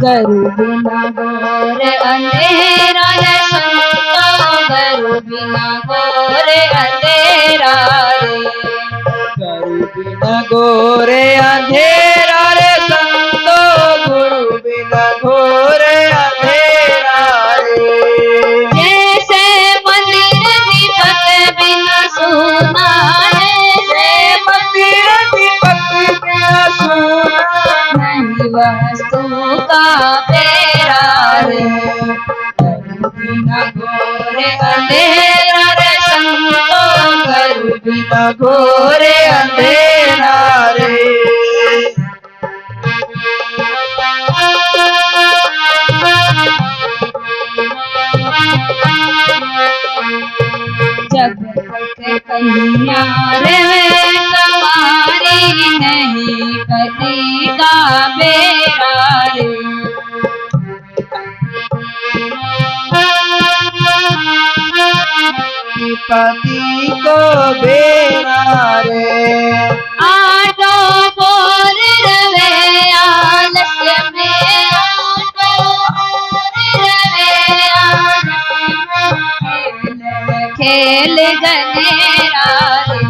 गरु बिना घोर अंधेरा रे संतो, गरु बिना घोर अंधेरा रे। गुरु बिना घोरे अंधेरा रे संतो, गुरु बिना घोरे अंधेरा रे। जैसे मंदिर दीपक बिना सोना, जैसे मंदिर दीपक बिना सोना, नहीं वस्तु का फेरा रे। गरु बिना घोर अंधेरा रे संतो, गरु बिना घोरे अंधेरा रे। जब तक कन्या रे तुम्हारी नहीं पति का बेड़ा रे। पति को बेरा रे। आटो बोर रवे आलस्य में, आटो बोर रवे आलस्य में, खेल गनेरा रे।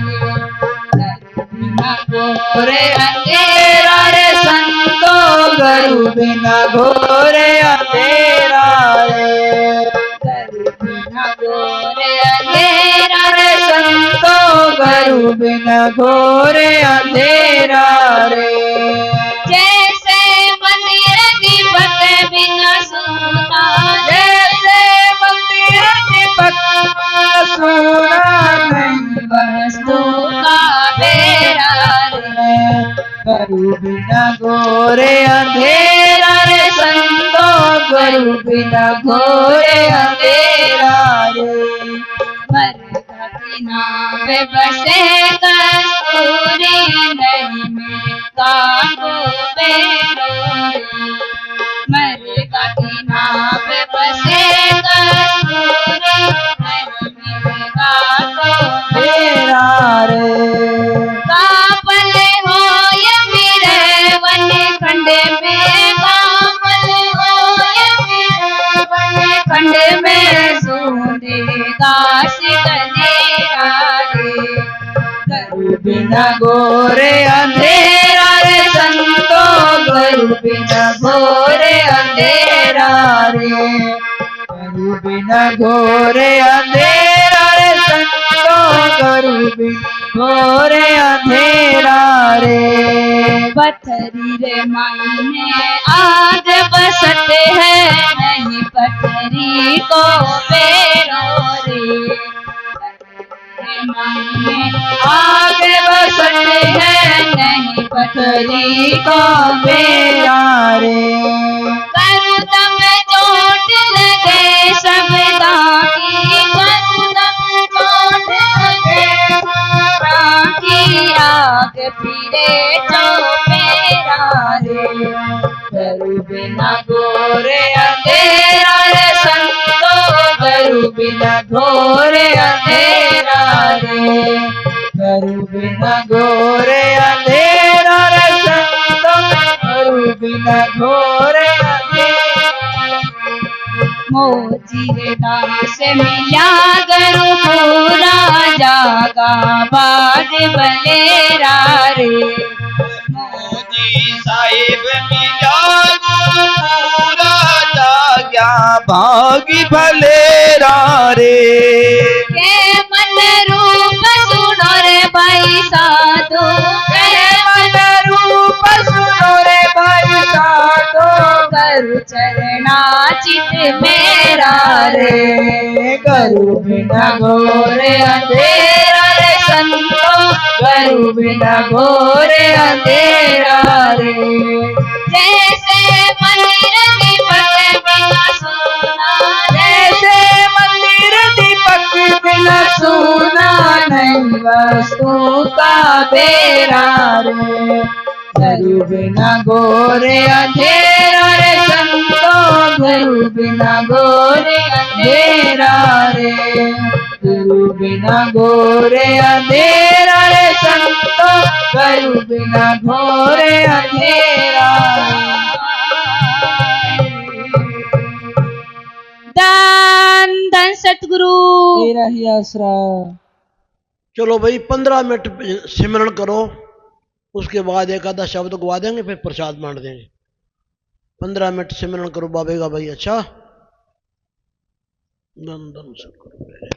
गरु बिना घोर अंधेरा रे संतो, गरु बिना घोरे अंधेरा रे। गरु बिना घोर अंधेरा रे संतो, गरु बिना घोरे अंधेरा रे। जैसे मंदिर दीपक बिना सोना, जैसे मंदिर दीपक बिना सोना, नहीं वस्तु का बेड़ा रे। गरु बिना घोरे अंधेरा रे संतो, गरु बिना घोरे अंधेरा रे। मरघट की नाव बसे कस्तूरी, नहीं मिलता को बेड़ो रे। मरघट की नाव बसे कस्तूरी, नहीं मिलता को बेड़ा रे। कापल हो ये मेरे वन खंड में, कापल हो ये मेरे वन खंड में, सूंदे दास गनेरा रे। गरु बिना घोरे अंधेरा रे संतो, गरु बिना घोरे अंधेरा रे। गरु बिना घोरे अंधेरा रे संतो, गरु बिना घोरे अंधेरा रे। पथरी रे मायने आग बसत है, नहीं पथरी को बेड़ो रे। मायने आग बसत है, नहीं पथरी को बेड़ा रे। करदम चोट लगे सब दाकी, करदम चोट लगे सब दाकी, आग फिरे चौपेरा रे। गरु बिना घोरे अंधेरा रे संतो, गरु बिना घोरे अंधेरा रे। गरु बिना घोरे अंधेरा रे संतो, गरु बिना घोरे अंधेरा। मोची रे दास मिला गरु पूरा, जागा बाज बलेरा रे। मोदी साहिब मिला पूरा, जाग्या भागी भलेरा रे। के मन रूप सुनो रे भाई साधु, के मन रूप सुनो रे भाई साधु, करु चरना चित मेरा रे। करु बिना घोर अंधेरा रे संतो, करु बिना घोर अंधेरा रे। जैसे मंदिर दीपक बिना सोना, जैसे मंदिर दीपक बिना सोना, नहीं वस्तु का बेरा रे। करु बिना घोर अंधेरा रे संतो, करु बिना घोर अंधेरा रे। करु बिना घोर अंधेरा रे संतो, करु बिना घोर अंधेरा धन धन सतगुरु तेरा ही आसरा। चलो भाई 15 मिनट सिमरन करो, उसके बाद एक आधा शब्द गवा देंगे, फिर प्रसाद बांट देंगे। 15 मिनट सिमरन करो बाबे का भाई। अच्छा, धन धन सतगुरु।